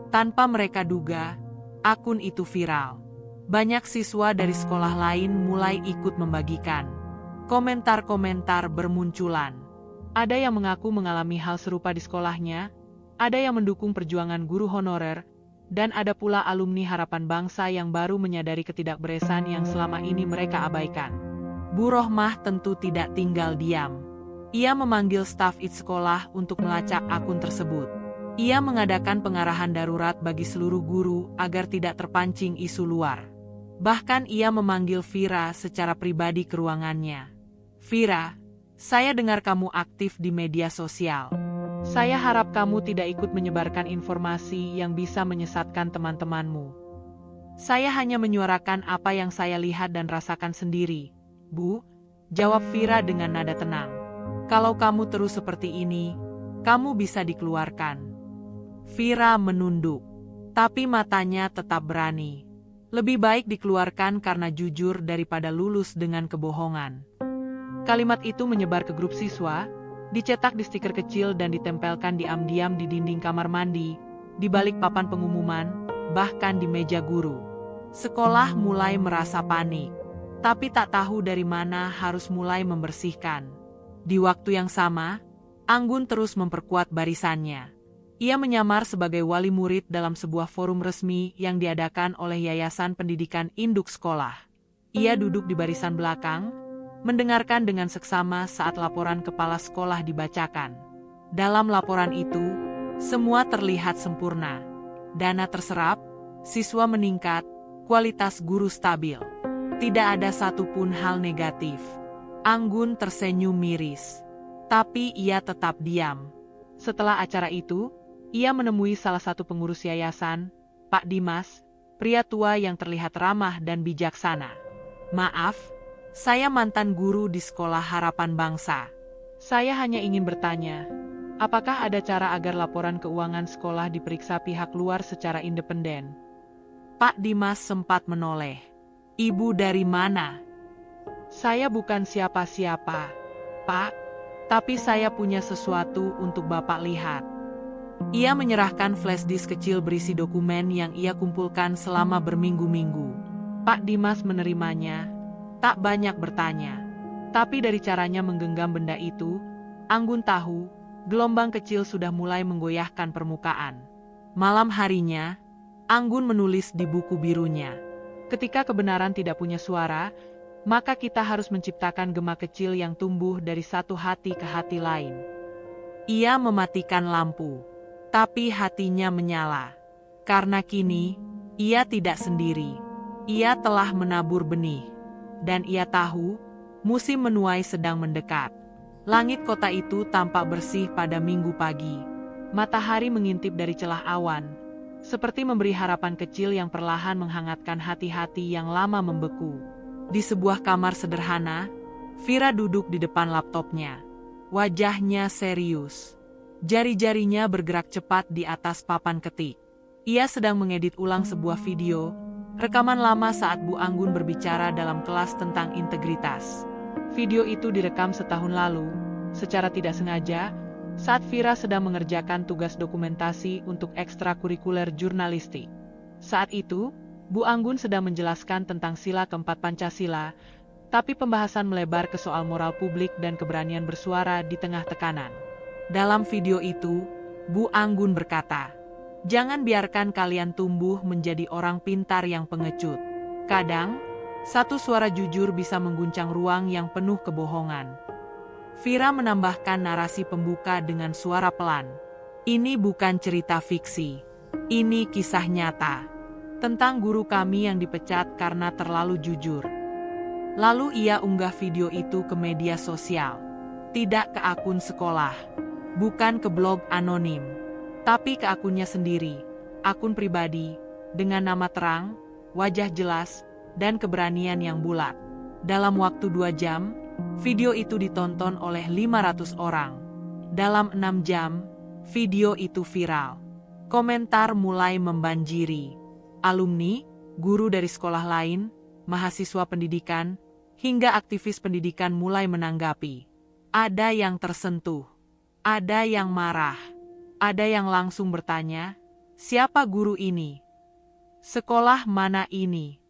[SPEAKER 1] Tanpa mereka duga, akun itu viral. Banyak siswa dari sekolah lain mulai ikut membagikan. Komentar-komentar bermunculan. Ada yang mengaku mengalami hal serupa di sekolahnya, ada yang mendukung perjuangan guru honorer, dan ada pula alumni Harapan Bangsa yang baru menyadari ketidakberesan yang selama ini mereka abaikan. Bu Rohmah tentu tidak tinggal diam. Ia memanggil staf IT sekolah untuk melacak akun tersebut. Ia mengadakan pengarahan darurat bagi seluruh guru agar tidak terpancing isu luar. Bahkan ia memanggil Vira secara pribadi ke ruangannya. "Vira, saya dengar kamu aktif di media sosial. Saya harap kamu tidak ikut menyebarkan informasi yang bisa menyesatkan teman-temanmu. Saya hanya menyuarakan apa yang saya lihat dan rasakan sendiri, Bu," jawab Vira dengan nada tenang. "Kalau kamu terus seperti ini, kamu bisa dikeluarkan." Vira menunduk, tapi matanya tetap berani. Lebih baik dikeluarkan karena jujur daripada lulus dengan kebohongan. Kalimat itu menyebar ke grup siswa, dicetak di stiker kecil dan ditempelkan diam-diam di dinding kamar mandi, di balik papan pengumuman, bahkan di meja guru. Sekolah mulai merasa panik, tapi tak tahu dari mana harus mulai membersihkan. Di waktu yang sama, Anggun terus memperkuat barisannya. Ia menyamar sebagai wali murid dalam sebuah forum resmi yang diadakan oleh Yayasan Pendidikan Induk Sekolah. Ia duduk di barisan belakang, mendengarkan dengan seksama saat laporan kepala sekolah dibacakan. Dalam laporan itu, semua terlihat sempurna. Dana terserap, siswa meningkat, kualitas guru stabil. Tidak ada satupun hal negatif. Anggun tersenyum miris. Tapi ia tetap diam. Setelah acara itu, ia menemui salah satu pengurus yayasan, Pak Dimas, pria tua yang terlihat ramah dan bijaksana. "Maaf, saya mantan guru di Sekolah Harapan Bangsa. Saya hanya ingin bertanya, apakah ada cara agar laporan keuangan sekolah diperiksa pihak luar secara independen?" Pak Dimas sempat menoleh. "Ibu dari mana?" "Saya bukan siapa-siapa, Pak. Tapi saya punya sesuatu untuk Bapak lihat." Ia menyerahkan flash disk kecil berisi dokumen yang ia kumpulkan selama berminggu-minggu. Pak Dimas menerimanya, tak banyak bertanya. Tapi dari caranya menggenggam benda itu, Anggun tahu, gelombang kecil sudah mulai menggoyahkan permukaan. Malam harinya, Anggun menulis di buku birunya. Ketika kebenaran tidak punya suara, maka kita harus menciptakan gema kecil yang tumbuh dari satu hati ke hati lain. Ia mematikan lampu, tapi hatinya menyala. Karena kini, ia tidak sendiri. Ia telah menabur benih. Dan ia tahu, musim menuai sedang mendekat. Langit kota itu tampak bersih pada Minggu pagi. Matahari mengintip dari celah awan, seperti memberi harapan kecil yang perlahan menghangatkan hati-hati yang lama membeku. Di sebuah kamar sederhana, Vira duduk di depan laptopnya. Wajahnya serius. Jari-jarinya bergerak cepat di atas papan ketik. Ia sedang mengedit ulang sebuah video, rekaman lama saat Bu Anggun berbicara dalam kelas tentang integritas. Video itu direkam setahun lalu, secara tidak sengaja, saat Vira sedang mengerjakan tugas dokumentasi untuk ekstrakurikuler jurnalistik. Saat itu, Bu Anggun sedang menjelaskan tentang sila keempat Pancasila, tapi pembahasan melebar ke soal moral publik dan keberanian bersuara di tengah tekanan. Dalam video itu, Bu Anggun berkata, "Jangan biarkan kalian tumbuh menjadi orang pintar yang pengecut. Kadang, satu suara jujur bisa mengguncang ruang yang penuh kebohongan." Vira menambahkan narasi pembuka dengan suara pelan. "Ini bukan cerita fiksi. Ini kisah nyata. Tentang guru kami yang dipecat karena terlalu jujur." Lalu ia unggah video itu ke media sosial. Tidak ke akun sekolah, bukan ke blog anonim, tapi ke akunnya sendiri, akun pribadi, dengan nama terang, wajah jelas, dan keberanian yang bulat. Dalam waktu 2 jam, video itu ditonton oleh 500 orang. Dalam 6 jam, video itu viral. Komentar mulai membanjiri. Alumni, guru dari sekolah lain, mahasiswa pendidikan, hingga aktivis pendidikan mulai menanggapi. Ada yang tersentuh, ada yang marah, ada yang langsung bertanya, "Siapa guru ini? Sekolah mana ini?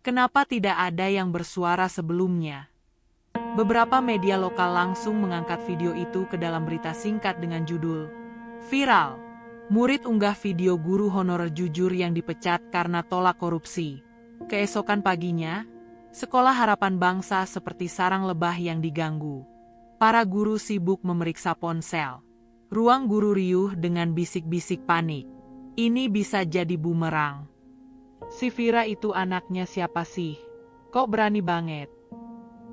[SPEAKER 1] Kenapa tidak ada yang bersuara sebelumnya?" Beberapa media lokal langsung mengangkat video itu ke dalam berita singkat dengan judul, "Viral. Murid unggah video guru honorer jujur yang dipecat karena tolak korupsi." Keesokan paginya, Sekolah Harapan Bangsa seperti sarang lebah yang diganggu. Para guru sibuk memeriksa ponsel. Ruang guru riuh dengan bisik-bisik panik. Ini bisa jadi bumerang. "Si Vira itu anaknya siapa sih? Kok berani banget?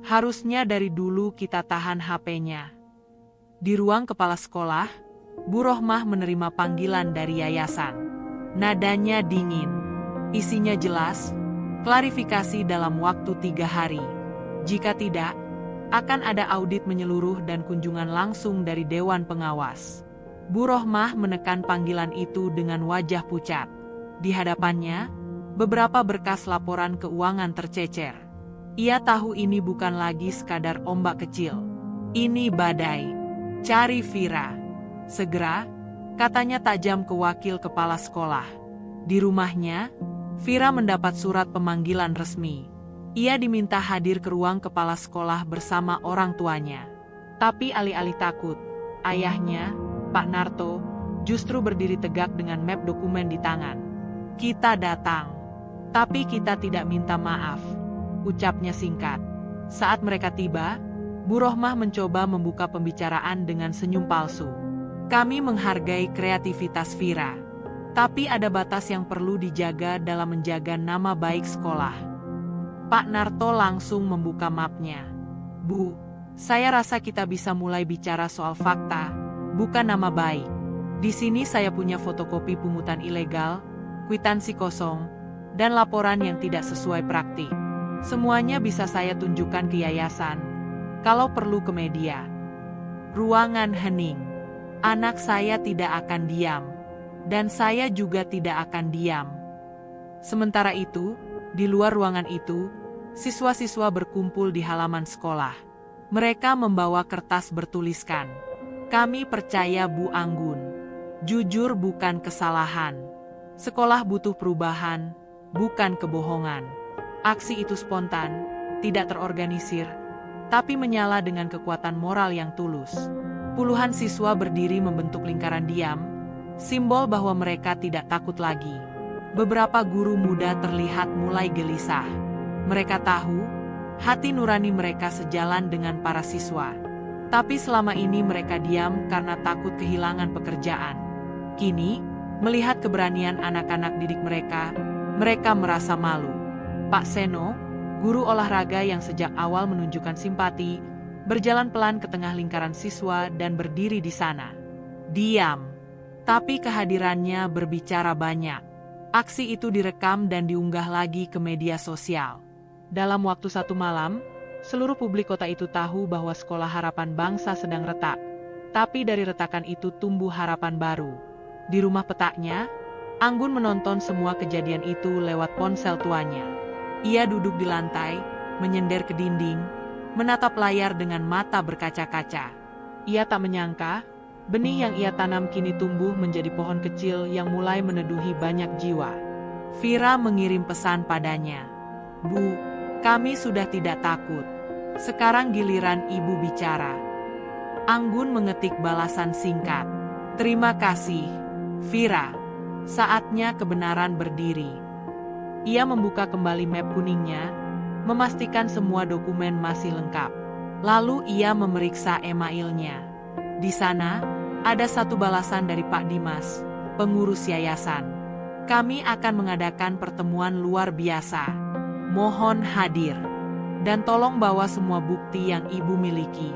[SPEAKER 1] Harusnya dari dulu kita tahan HP-nya." Di ruang kepala sekolah, Bu Rohmah menerima panggilan dari yayasan. Nadanya dingin. Isinya jelas, klarifikasi dalam waktu 3 hari. Jika tidak, akan ada audit menyeluruh dan kunjungan langsung dari Dewan Pengawas. Bu Rohmah menekan panggilan itu dengan wajah pucat. Di hadapannya, beberapa berkas laporan keuangan tercecer. Ia tahu ini bukan lagi sekadar ombak kecil. Ini badai. "Cari Vira. Segera," katanya tajam ke wakil kepala sekolah. Di rumahnya, Vira mendapat surat pemanggilan resmi. Ia diminta hadir ke ruang kepala sekolah bersama orang tuanya. Tapi alih-alih takut, ayahnya, Pak Narto, justru berdiri tegak dengan map dokumen di tangan. "Kita datang, tapi kita tidak minta maaf," ucapnya singkat. Saat mereka tiba, Bu Rohmah mencoba membuka pembicaraan dengan senyum palsu. "Kami menghargai kreativitas Vira. Tapi ada batas yang perlu dijaga dalam menjaga nama baik sekolah." Pak Narto langsung membuka mapnya. "Bu, saya rasa kita bisa mulai bicara soal fakta, bukan nama baik. Di sini saya punya fotokopi pungutan ilegal, kwitansi kosong, dan laporan yang tidak sesuai praktik. Semuanya bisa saya tunjukkan ke yayasan, kalau perlu ke media." Ruangan hening. Anak saya tidak akan diam. Dan saya juga tidak akan diam. Sementara itu, di luar ruangan itu, siswa-siswa berkumpul di halaman sekolah. Mereka membawa kertas bertuliskan, "Kami percaya Bu Anggun. Jujur bukan kesalahan. Sekolah butuh perubahan, bukan kebohongan." Aksi itu spontan, tidak terorganisir, tapi menyala dengan kekuatan moral yang tulus. Puluhan siswa berdiri membentuk lingkaran diam, simbol bahwa mereka tidak takut lagi. Beberapa guru muda terlihat mulai gelisah. Mereka tahu, hati nurani mereka sejalan dengan para siswa. Tapi selama ini mereka diam karena takut kehilangan pekerjaan. Kini, melihat keberanian anak-anak didik mereka merasa malu. Pak Seno, guru olahraga yang sejak awal menunjukkan simpati, berjalan pelan ke tengah lingkaran siswa dan berdiri di sana. Diam, tapi kehadirannya berbicara banyak. Aksi itu direkam dan diunggah lagi ke media sosial. Dalam waktu 1 malam, seluruh publik kota itu tahu bahwa Sekolah Harapan Bangsa sedang retak. Tapi dari retakan itu tumbuh harapan baru. Di rumah petaknya, Anggun menonton semua kejadian itu lewat ponsel tuanya. Ia duduk di lantai, menyender ke dinding, menatap layar dengan mata berkaca-kaca. Ia tak menyangka, benih yang ia tanam kini tumbuh menjadi pohon kecil yang mulai meneduhi banyak jiwa. Vira mengirim pesan padanya. "Bu, kami sudah tidak takut. Sekarang giliran ibu bicara." Anggun mengetik balasan singkat. "Terima kasih, Vira. Saatnya kebenaran berdiri." Ia membuka kembali map kuningnya, memastikan semua dokumen masih lengkap. Lalu ia memeriksa emailnya. Di sana, ada satu balasan dari Pak Dimas, pengurus yayasan. "Kami akan mengadakan pertemuan luar biasa. Mohon hadir. Dan tolong bawa semua bukti yang ibu miliki."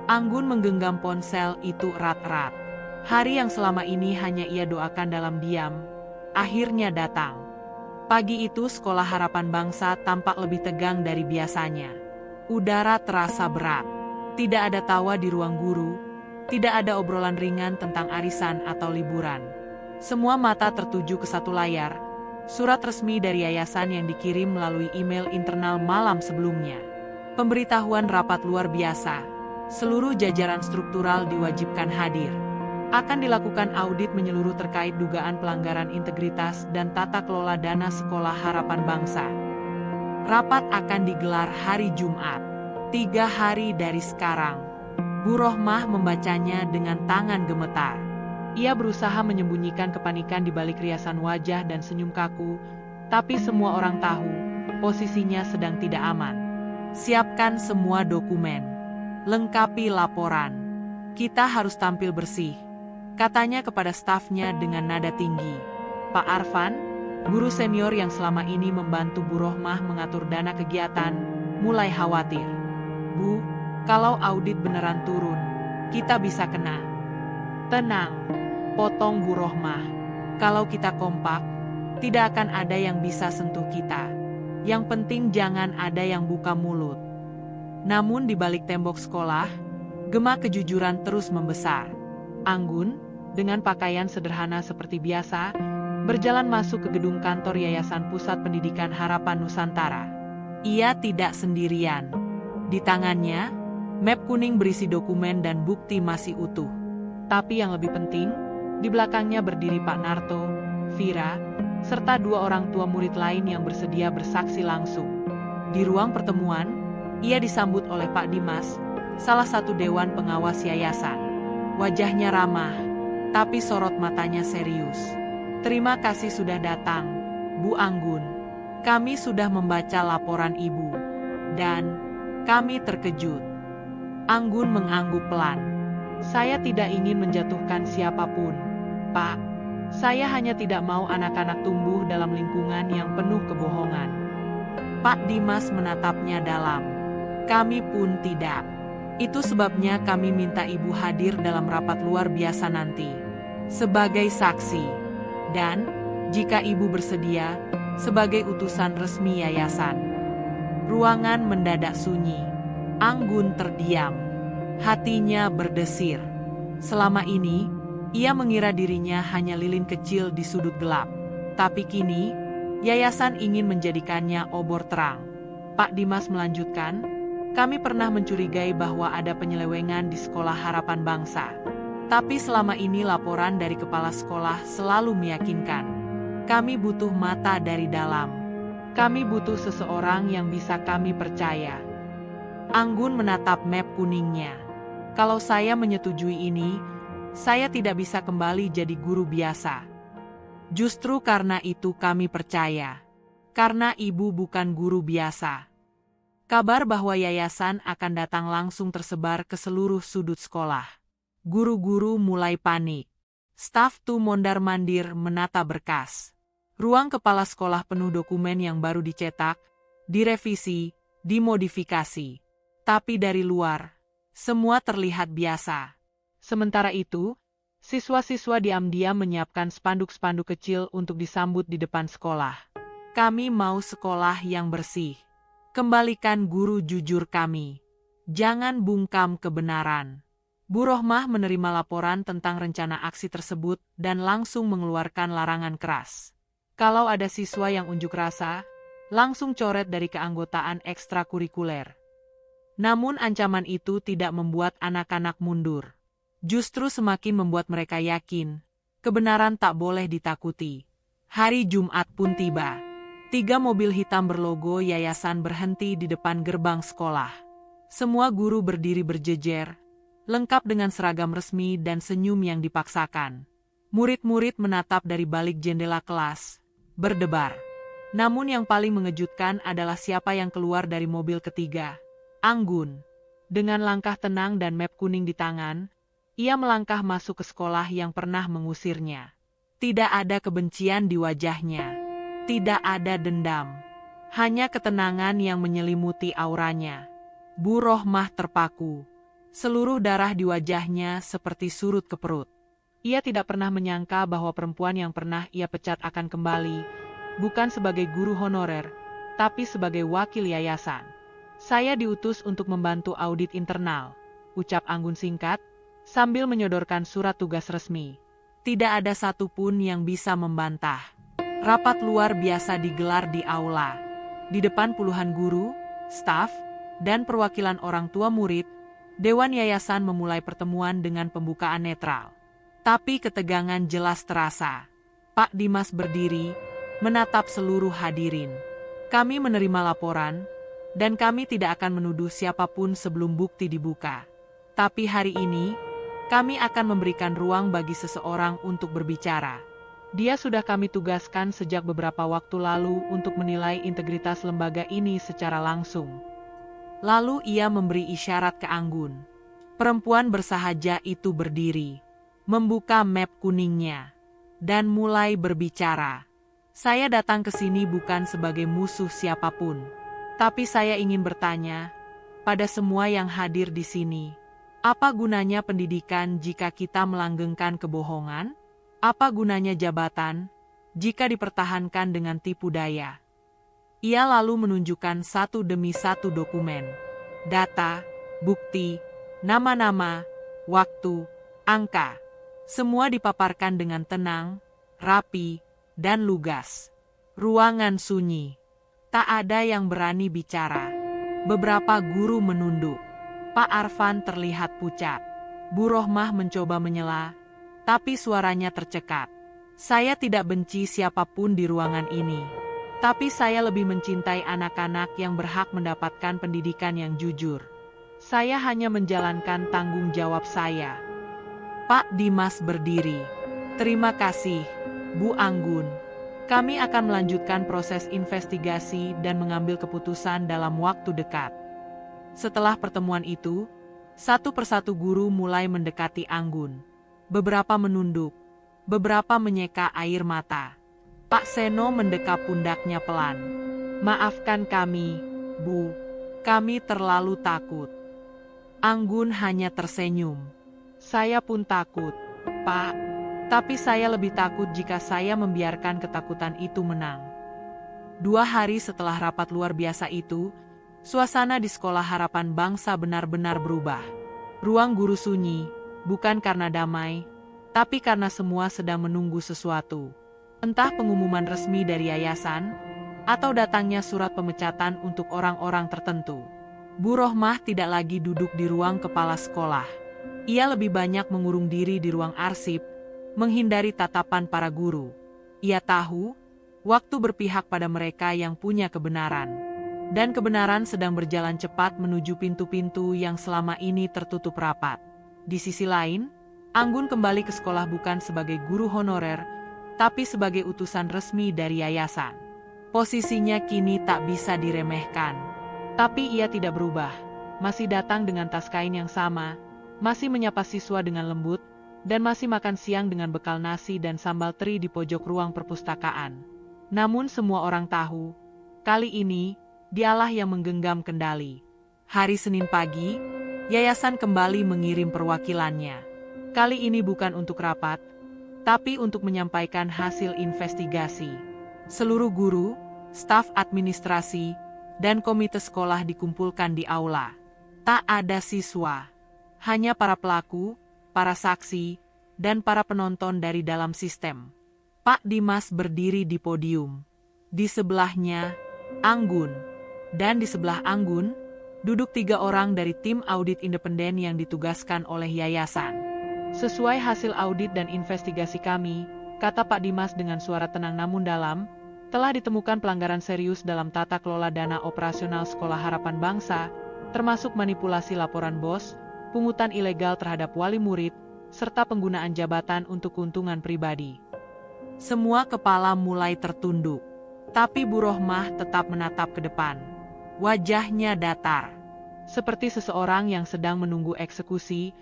[SPEAKER 1] Anggun menggenggam ponsel itu erat-erat. Hari yang selama ini hanya ia doakan dalam diam, akhirnya datang. Pagi itu Sekolah Harapan Bangsa tampak lebih tegang dari biasanya. Udara terasa berat. Tidak ada tawa di ruang guru, tidak ada obrolan ringan tentang arisan atau liburan. Semua mata tertuju ke satu layar, surat resmi dari yayasan yang dikirim melalui email internal malam sebelumnya. Pemberitahuan rapat luar biasa. Seluruh jajaran struktural diwajibkan hadir. Akan dilakukan audit menyeluruh terkait dugaan pelanggaran integritas dan tata kelola dana Sekolah Harapan Bangsa. Rapat akan digelar hari Jumat, 3 hari dari sekarang. Bu Rohmah membacanya dengan tangan gemetar. Ia berusaha menyembunyikan kepanikan di balik riasan wajah dan senyum kaku, tapi semua orang tahu, posisinya sedang tidak aman. "Siapkan semua dokumen. Lengkapi laporan. Kita harus tampil bersih," katanya kepada stafnya dengan nada tinggi. Pak Arfan, guru senior yang selama ini membantu Bu Rohmah mengatur dana kegiatan, mulai khawatir. "Bu, kalau audit beneran turun, kita bisa kena." "Tenang," potong Bu Rohmah. "Kalau kita kompak, tidak akan ada yang bisa sentuh kita. Yang penting jangan ada yang buka mulut." Namun di balik tembok sekolah, gema kejujuran terus membesar. Anggun, dengan pakaian sederhana seperti biasa, berjalan masuk ke gedung kantor Yayasan Pusat Pendidikan Harapan Nusantara. Ia tidak sendirian. Di tangannya, map kuning berisi dokumen dan bukti masih utuh. Tapi yang lebih penting, di belakangnya berdiri Pak Narto, Vira, serta 2 orang tua murid lain yang bersedia bersaksi langsung. Di ruang pertemuan, ia disambut oleh Pak Dimas, salah satu dewan pengawas yayasan. Wajahnya ramah, tapi sorot matanya serius. "Terima kasih sudah datang, Bu Anggun. Kami sudah membaca laporan Ibu, dan kami terkejut." Anggun mengangguk pelan. "Saya tidak ingin menjatuhkan siapapun, Pak. Saya hanya tidak mau anak-anak tumbuh dalam lingkungan yang penuh kebohongan." Pak Dimas menatapnya dalam. "Kami pun tidak. Itu sebabnya kami minta Ibu hadir dalam rapat luar biasa nanti, sebagai saksi. Dan, jika Ibu bersedia, sebagai utusan resmi yayasan." Ruangan mendadak sunyi. Anggun terdiam. Hatinya berdesir. Selama ini, ia mengira dirinya hanya lilin kecil di sudut gelap. Tapi kini, yayasan ingin menjadikannya obor terang. Pak Dimas melanjutkan, "Kami pernah mencurigai bahwa ada penyelewengan di Sekolah Harapan Bangsa. Tapi selama ini laporan dari kepala sekolah selalu meyakinkan. Kami butuh mata dari dalam. Kami butuh seseorang yang bisa kami percaya." Anggun menatap map kuningnya. Kalau saya menyetujui ini, saya tidak bisa kembali jadi guru biasa. Justru karena itu kami percaya. Karena ibu bukan guru biasa. Kabar bahwa yayasan akan datang langsung tersebar ke seluruh sudut sekolah. Guru-guru mulai panik. Staf tu mondar-mandir menata berkas. Ruang kepala sekolah penuh dokumen yang baru dicetak, direvisi, dimodifikasi. Tapi dari luar, semua terlihat biasa. Sementara itu, siswa-siswa diam-diam menyiapkan spanduk-spanduk kecil untuk disambut di depan sekolah. Kami mau sekolah yang bersih. Kembalikan guru jujur kami. Jangan bungkam kebenaran. Bu Rohmah menerima laporan tentang rencana aksi tersebut dan langsung mengeluarkan larangan keras. Kalau ada siswa yang unjuk rasa, langsung coret dari keanggotaan ekstrakurikuler. Namun ancaman itu tidak membuat anak-anak mundur. Justru semakin membuat mereka yakin, kebenaran tak boleh ditakuti. Hari Jumat pun tiba. 3 mobil hitam berlogo yayasan berhenti di depan gerbang sekolah. Semua guru berdiri berjejer, lengkap dengan seragam resmi dan senyum yang dipaksakan. Murid-murid menatap dari balik jendela kelas, berdebar. Namun yang paling mengejutkan adalah siapa yang keluar dari mobil ketiga. Anggun. Dengan langkah tenang dan map kuning di tangan, ia melangkah masuk ke sekolah yang pernah mengusirnya. Tidak ada kebencian di wajahnya. Tidak ada dendam. Hanya ketenangan yang menyelimuti auranya. Bu Rohmah terpaku. Seluruh darah di wajahnya seperti surut ke perut. Ia tidak pernah menyangka bahwa perempuan yang pernah ia pecat akan kembali, bukan sebagai guru honorer, tapi sebagai wakil yayasan. Saya diutus untuk membantu audit internal, ucap Anggun singkat, sambil menyodorkan surat tugas resmi. Tidak ada satupun yang bisa membantah. Rapat luar biasa digelar di aula. Di depan puluhan guru, staf, dan perwakilan orang tua murid, Dewan Yayasan memulai pertemuan dengan pembukaan netral. Tapi ketegangan jelas terasa. Pak Dimas berdiri, menatap seluruh hadirin. Kami menerima laporan, dan kami tidak akan menuduh siapapun sebelum bukti dibuka. Tapi hari ini, kami akan memberikan ruang bagi seseorang untuk berbicara. Dia sudah kami tugaskan sejak beberapa waktu lalu untuk menilai integritas lembaga ini secara langsung. Lalu ia memberi isyarat ke Anggun. Perempuan bersahaja itu berdiri, membuka map kuningnya, dan mulai berbicara. Saya datang ke sini bukan sebagai musuh siapapun, tapi saya ingin bertanya pada semua yang hadir di sini, apa gunanya pendidikan jika kita melanggengkan kebohongan? Apa gunanya jabatan jika dipertahankan dengan tipu daya? Ia lalu menunjukkan satu demi satu dokumen, data, bukti, nama-nama, waktu, angka. Semua dipaparkan dengan tenang, rapi, dan lugas. Ruangan sunyi. Tak ada yang berani bicara. Beberapa guru menunduk. Pak Arfan terlihat pucat. Bu Rohmah mencoba menyela, tapi suaranya tercekat. Saya tidak benci siapapun di ruangan ini. Tapi saya lebih mencintai anak-anak yang berhak mendapatkan pendidikan yang jujur. Saya hanya menjalankan tanggung jawab saya. Pak Dimas berdiri. Terima kasih, Bu Anggun. Kami akan melanjutkan proses investigasi dan mengambil keputusan dalam waktu dekat. Setelah pertemuan itu, satu persatu guru mulai mendekati Anggun. Beberapa menunduk, beberapa menyeka air mata. Pak Seno mendekap pundaknya pelan. Maafkan kami, Bu. Kami terlalu takut. Anggun hanya tersenyum. Saya pun takut, Pak. Tapi saya lebih takut jika saya membiarkan ketakutan itu menang. 2 hari setelah rapat luar biasa itu, suasana di Sekolah Harapan Bangsa benar-benar berubah. Ruang guru sunyi, bukan karena damai, tapi karena semua sedang menunggu sesuatu. Entah pengumuman resmi dari yayasan, atau datangnya surat pemecatan untuk orang-orang tertentu. Bu Rohmah tidak lagi duduk di ruang kepala sekolah. Ia lebih banyak mengurung diri di ruang arsip, menghindari tatapan para guru. Ia tahu, waktu berpihak pada mereka yang punya kebenaran. Dan kebenaran sedang berjalan cepat menuju pintu-pintu yang selama ini tertutup rapat. Di sisi lain, Anggun kembali ke sekolah bukan sebagai guru honorer, tapi sebagai utusan resmi dari yayasan. Posisinya kini tak bisa diremehkan. Tapi ia tidak berubah. Masih datang dengan tas kain yang sama, masih menyapa siswa dengan lembut, dan masih makan siang dengan bekal nasi dan sambal teri di pojok ruang perpustakaan. Namun semua orang tahu, kali ini, dialah yang menggenggam kendali. Hari Senin pagi, yayasan kembali mengirim perwakilannya. Kali ini bukan untuk rapat, tapi untuk menyampaikan hasil investigasi. Seluruh guru, staf administrasi, dan komite sekolah dikumpulkan di aula. Tak ada siswa, hanya para pelaku, para saksi, dan para penonton dari dalam sistem. Pak Dimas berdiri di podium. Di sebelahnya, Anggun. Dan di sebelah Anggun, duduk 3 orang dari tim audit independen yang ditugaskan oleh yayasan. Sesuai hasil audit dan investigasi kami, kata Pak Dimas dengan suara tenang namun dalam, telah ditemukan pelanggaran serius dalam tata kelola dana operasional Sekolah Harapan Bangsa, termasuk manipulasi laporan BOS, pungutan ilegal terhadap wali murid, serta penggunaan jabatan untuk keuntungan pribadi. Semua kepala mulai tertunduk, tapi Bu Rohmah tetap menatap ke depan. Wajahnya datar, seperti seseorang yang sedang menunggu eksekusi,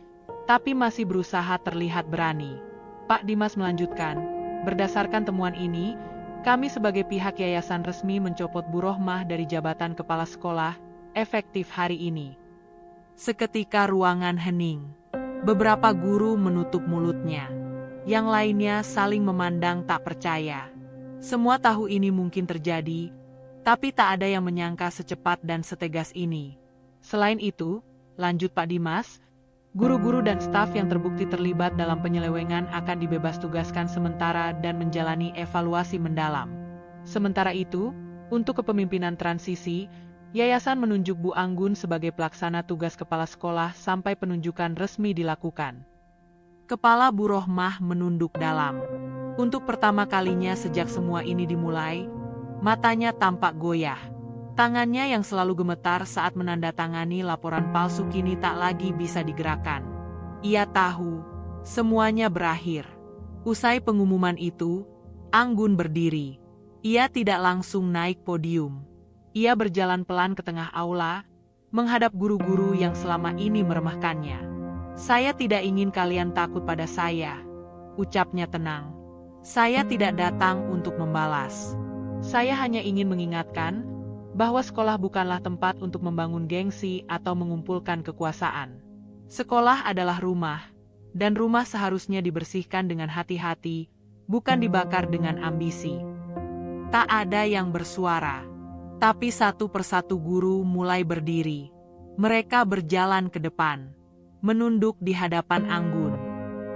[SPEAKER 1] tapi masih berusaha terlihat berani. Pak Dimas melanjutkan, berdasarkan temuan ini, kami sebagai pihak yayasan resmi mencopot Bu Rohmah dari jabatan kepala sekolah, efektif hari ini. Seketika ruangan hening. Beberapa guru menutup mulutnya. Yang lainnya saling memandang tak percaya. Semua tahu ini mungkin terjadi, tapi tak ada yang menyangka secepat dan setegas ini. Selain itu, lanjut Pak Dimas, guru-guru dan staf yang terbukti terlibat dalam penyelewengan akan dibebas tugaskan sementara dan menjalani evaluasi mendalam. Sementara itu, untuk kepemimpinan transisi, yayasan menunjuk Bu Anggun sebagai pelaksana tugas kepala sekolah sampai penunjukan resmi dilakukan. Kepala Bu Rohmah menunduk dalam. Untuk pertama kalinya sejak semua ini dimulai, matanya tampak goyah. Tangannya yang selalu gemetar saat menandatangani laporan palsu kini tak lagi bisa digerakkan. Ia tahu, semuanya berakhir. Usai pengumuman itu, Anggun berdiri. Ia tidak langsung naik podium. Ia berjalan pelan ke tengah aula, menghadap guru-guru yang selama ini meremehkannya. Saya tidak ingin kalian takut pada saya, ucapnya tenang. Saya tidak datang untuk membalas. Saya hanya ingin mengingatkan bahwa sekolah bukanlah tempat untuk membangun gengsi atau mengumpulkan kekuasaan. Sekolah adalah rumah, dan rumah seharusnya dibersihkan dengan hati-hati, bukan dibakar dengan ambisi. Tak ada yang bersuara, tapi satu persatu guru mulai berdiri. Mereka berjalan ke depan, menunduk di hadapan Anggun.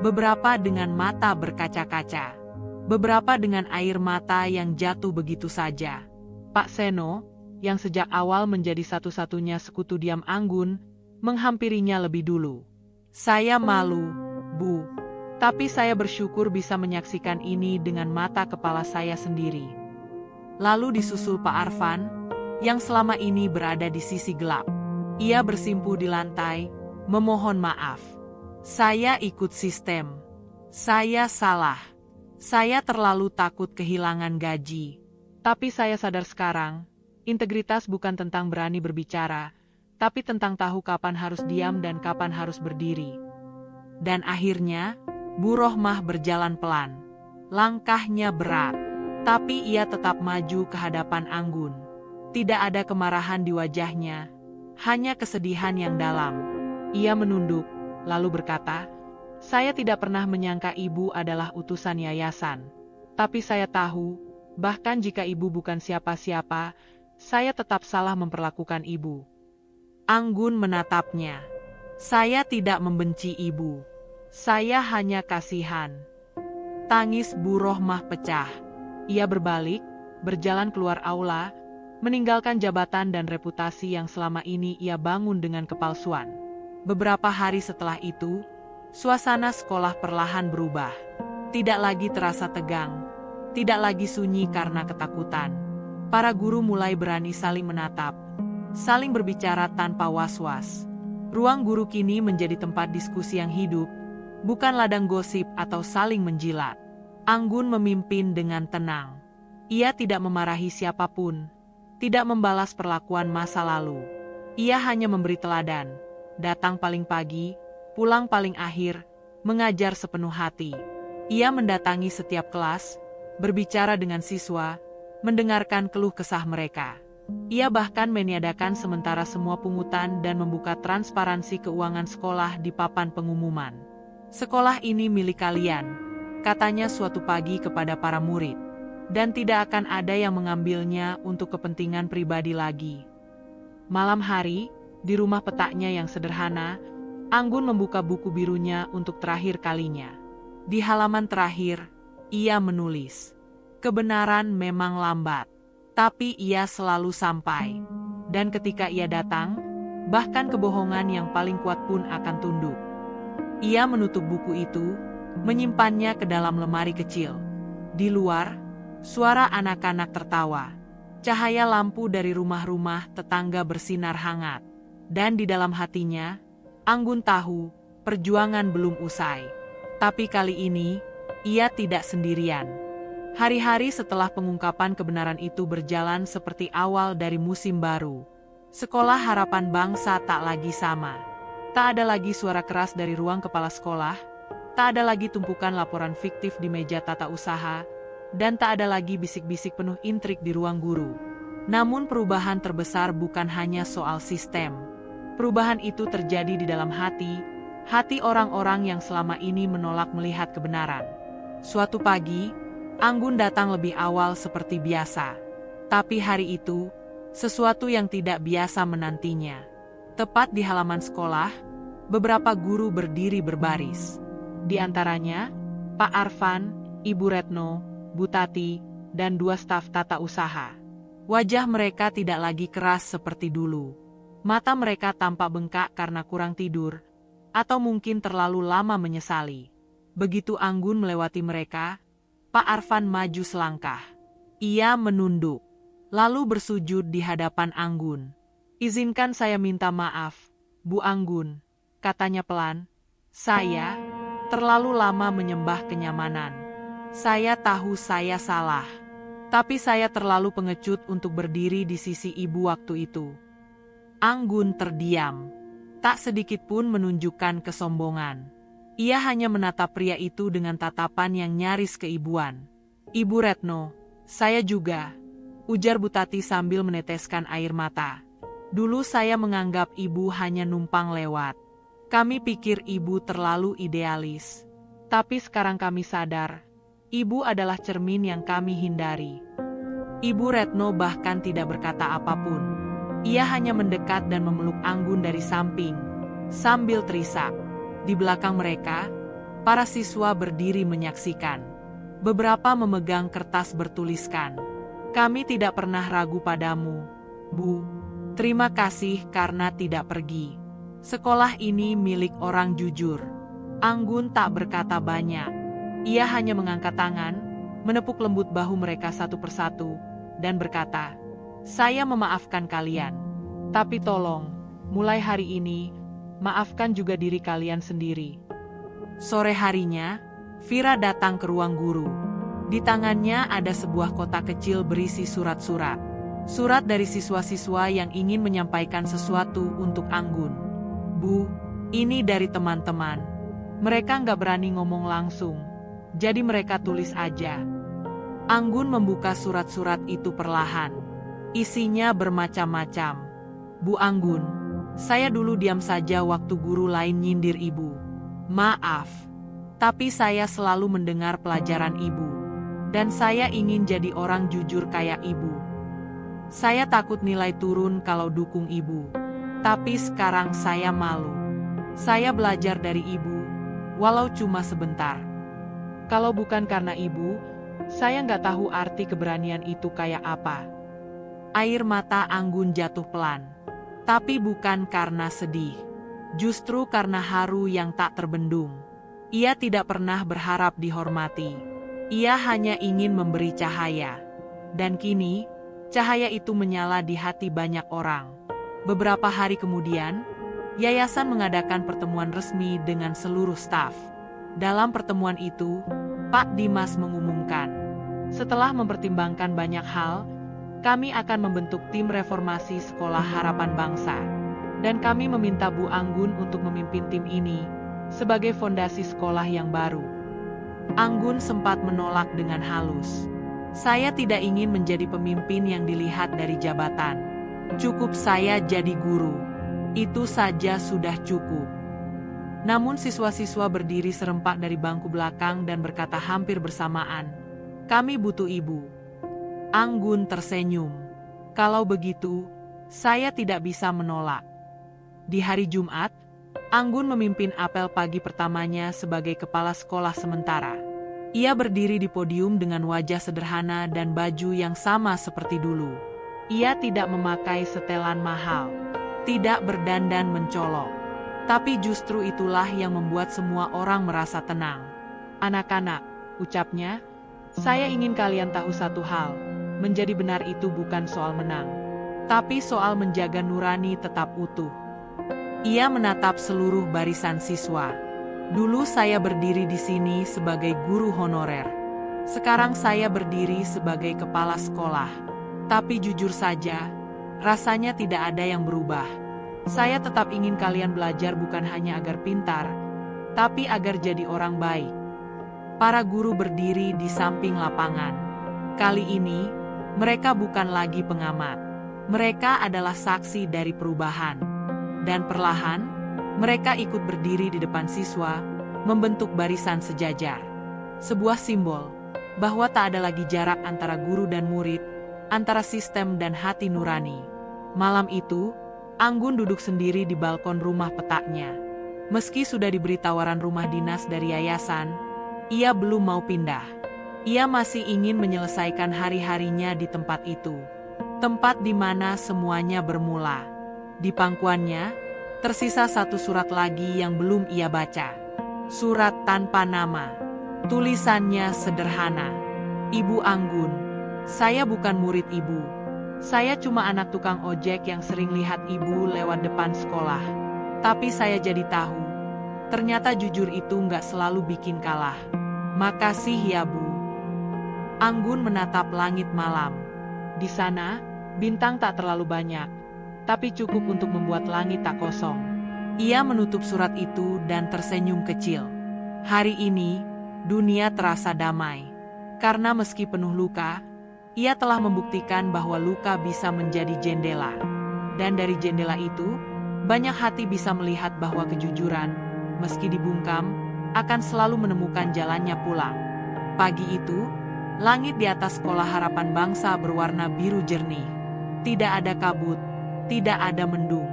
[SPEAKER 1] Beberapa dengan mata berkaca-kaca, beberapa dengan air mata yang jatuh begitu saja. Pak Seno, yang sejak awal menjadi satu-satunya sekutu diam Anggun, menghampirinya lebih dulu. Saya malu, Bu, tapi saya bersyukur bisa menyaksikan ini dengan mata kepala saya sendiri. Lalu disusul Pak Arfan, yang selama ini berada di sisi gelap. Ia bersimpuh di lantai, memohon maaf. Saya ikut sistem. Saya salah. Saya terlalu takut kehilangan gaji. Tapi saya sadar sekarang, integritas bukan tentang berani berbicara, tapi tentang tahu kapan harus diam dan kapan harus berdiri. Dan akhirnya, Bu Rohmah berjalan pelan. Langkahnya berat, tapi ia tetap maju ke hadapan Anggun. Tidak ada kemarahan di wajahnya, hanya kesedihan yang dalam. Ia menunduk, lalu berkata, "Saya tidak pernah menyangka ibu adalah utusan yayasan. Tapi saya tahu, bahkan jika ibu bukan siapa-siapa, saya tetap salah memperlakukan ibu." Anggun menatapnya. "Saya tidak membenci ibu. Saya hanya kasihan." Tangis Bu Rohmah pecah. Ia berbalik, berjalan keluar aula, meninggalkan jabatan dan reputasi yang selama ini ia bangun dengan kepalsuan. Beberapa hari setelah itu, suasana sekolah perlahan berubah. Tidak lagi terasa tegang, tidak lagi sunyi karena ketakutan. Para guru mulai berani saling menatap, saling berbicara tanpa was-was. Ruang guru kini menjadi tempat diskusi yang hidup, bukan ladang gosip atau saling menjilat. Anggun memimpin dengan tenang. Ia tidak memarahi siapapun, tidak membalas perlakuan masa lalu. Ia hanya memberi teladan, datang paling pagi, pulang paling akhir, mengajar sepenuh hati. Ia mendatangi setiap kelas, berbicara dengan siswa, mendengarkan keluh kesah mereka. Ia bahkan meniadakan sementara semua pungutan dan membuka transparansi keuangan sekolah di papan pengumuman. "Sekolah ini milik kalian," katanya suatu pagi kepada para murid, "dan tidak akan ada yang mengambilnya untuk kepentingan pribadi lagi." Malam hari, di rumah petaknya yang sederhana, Anggun membuka buku birunya untuk terakhir kalinya. Di halaman terakhir, ia menulis, "Kebenaran memang lambat, tapi ia selalu sampai. Dan ketika ia datang, bahkan kebohongan yang paling kuat pun akan tunduk." Ia menutup buku itu, menyimpannya ke dalam lemari kecil. Di luar, suara anak-anak tertawa. Cahaya lampu dari rumah-rumah tetangga bersinar hangat. Dan di dalam hatinya, Anggun tahu perjuangan belum usai. Tapi kali ini, ia tidak sendirian. Hari-hari setelah pengungkapan kebenaran itu berjalan seperti awal dari musim baru. Sekolah harapan bangsa tak lagi sama. Tak ada lagi suara keras dari ruang kepala sekolah, tak ada lagi tumpukan laporan fiktif di meja tata usaha, dan tak ada lagi bisik-bisik penuh intrik di ruang guru. Namun perubahan terbesar bukan hanya soal sistem. Perubahan itu terjadi di dalam hati orang-orang yang selama ini menolak melihat kebenaran. Suatu pagi, Anggun datang lebih awal seperti biasa. Tapi hari itu, sesuatu yang tidak biasa menantinya. Tepat di halaman sekolah, beberapa guru berdiri berbaris. Di antaranya, Pak Arfan, Ibu Retno, Bu Tati, dan 2 staf tata usaha. Wajah mereka tidak lagi keras seperti dulu. Mata mereka tampak bengkak karena kurang tidur, atau mungkin terlalu lama menyesali. Begitu Anggun melewati mereka, Pak Arfan maju selangkah. Ia menunduk, lalu bersujud di hadapan Anggun. "Izinkan saya minta maaf, Bu Anggun," katanya pelan. "Saya terlalu lama menyembah kenyamanan. Saya tahu saya salah, tapi saya terlalu pengecut untuk berdiri di sisi ibu waktu itu." Anggun terdiam, tak sedikit pun menunjukkan kesombongan. Ia hanya menatap pria itu dengan tatapan yang nyaris keibuan. "Ibu Retno, saya juga," ujar Bu Tati sambil meneteskan air mata. "Dulu saya menganggap ibu hanya numpang lewat. Kami pikir ibu terlalu idealis. Tapi sekarang kami sadar, ibu adalah cermin yang kami hindari." Ibu Retno bahkan tidak berkata apapun. Ia hanya mendekat dan memeluk Anggun dari samping, sambil terisak. Di belakang mereka, para siswa berdiri menyaksikan. Beberapa memegang kertas bertuliskan, "Kami tidak pernah ragu padamu, Bu. Terima kasih karena tidak pergi. Sekolah ini milik orang jujur." Anggun tak berkata banyak. Ia hanya mengangkat tangan, menepuk lembut bahu mereka satu persatu, dan berkata, "Saya memaafkan kalian. Tapi tolong, mulai hari ini, maafkan juga diri kalian sendiri." Sore harinya, Vira datang ke ruang guru. Di tangannya ada sebuah kotak kecil berisi surat-surat. Surat dari siswa-siswa yang ingin menyampaikan sesuatu untuk Anggun. "Bu, ini dari teman-teman. Mereka nggak berani ngomong langsung, jadi mereka tulis aja." Anggun membuka surat-surat itu perlahan. Isinya bermacam-macam. "Bu Anggun, saya dulu diam saja waktu guru lain nyindir ibu. Maaf, tapi saya selalu mendengar pelajaran ibu. Dan saya ingin jadi orang jujur kayak ibu. Saya takut nilai turun kalau dukung ibu. Tapi sekarang saya malu. Saya belajar dari ibu, walau cuma sebentar. Kalau bukan karena ibu, saya nggak tahu arti keberanian itu kayak apa." Air mata Anggun jatuh pelan. Tapi bukan karena sedih. Justru karena haru yang tak terbendung. Ia tidak pernah berharap dihormati. Ia hanya ingin memberi cahaya. Dan kini, Cahaya itu menyala di hati banyak orang. Beberapa hari kemudian, yayasan mengadakan pertemuan resmi dengan seluruh staf. Dalam pertemuan itu, Pak Dimas mengumumkan, setelah mempertimbangkan banyak hal, kami akan membentuk tim reformasi Sekolah Harapan Bangsa. Dan kami meminta Bu Anggun untuk memimpin tim ini sebagai fondasi sekolah yang baru. Anggun sempat menolak dengan halus. Saya tidak ingin menjadi pemimpin yang dilihat dari jabatan. Cukup saya jadi guru. Itu saja sudah cukup. Namun siswa-siswa berdiri serempak dari bangku belakang dan berkata hampir bersamaan, "Kami butuh ibu." Anggun tersenyum. Kalau begitu, saya tidak bisa menolak. Di hari Jumat, Anggun memimpin apel pagi pertamanya sebagai kepala sekolah sementara. Ia berdiri di podium dengan wajah sederhana dan baju yang sama seperti dulu. Ia tidak memakai setelan mahal, tidak berdandan mencolok. Tapi justru itulah yang membuat semua orang merasa tenang. "Anak-anak," ucapnya, "saya ingin kalian tahu satu hal. Menjadi benar itu bukan soal menang, tapi soal menjaga nurani tetap utuh." Ia menatap seluruh barisan siswa. "Dulu saya berdiri di sini sebagai guru honorer. Sekarang saya berdiri sebagai kepala sekolah. Tapi jujur saja, rasanya tidak ada yang berubah. Saya tetap ingin kalian belajar bukan hanya agar pintar, tapi agar jadi orang baik." Para guru berdiri di samping lapangan. Kali ini, mereka bukan lagi pengamat. Mereka adalah saksi dari perubahan. Dan perlahan, mereka ikut berdiri di depan siswa, membentuk barisan sejajar. Sebuah simbol bahwa tak ada lagi jarak antara guru dan murid, antara sistem dan hati nurani. Malam itu, Anggun duduk sendiri di balkon rumah petaknya. Meski sudah diberi tawaran rumah dinas dari yayasan, ia belum mau pindah. Ia masih ingin menyelesaikan hari-harinya di tempat itu. Tempat di mana semuanya bermula. Di pangkuannya, tersisa satu surat lagi yang belum ia baca. Surat tanpa nama. Tulisannya sederhana. "Ibu Anggun, saya bukan murid ibu. Saya cuma anak tukang ojek yang sering lihat ibu lewat depan sekolah. Tapi saya jadi tahu, ternyata jujur itu nggak selalu bikin kalah. Makasih ya Bu." Anggun menatap langit malam. Di sana, bintang tak terlalu banyak, tapi cukup untuk membuat langit tak kosong. Ia menutup surat itu dan tersenyum kecil. Hari ini, dunia terasa damai. Karena meski penuh luka, ia telah membuktikan bahwa luka bisa menjadi jendela. Dan dari jendela itu, banyak hati bisa melihat bahwa kejujuran, meski dibungkam, akan selalu menemukan jalannya pulang. Pagi itu, langit di atas Sekolah Harapan Bangsa berwarna biru jernih. Tidak ada kabut, tidak ada mendung.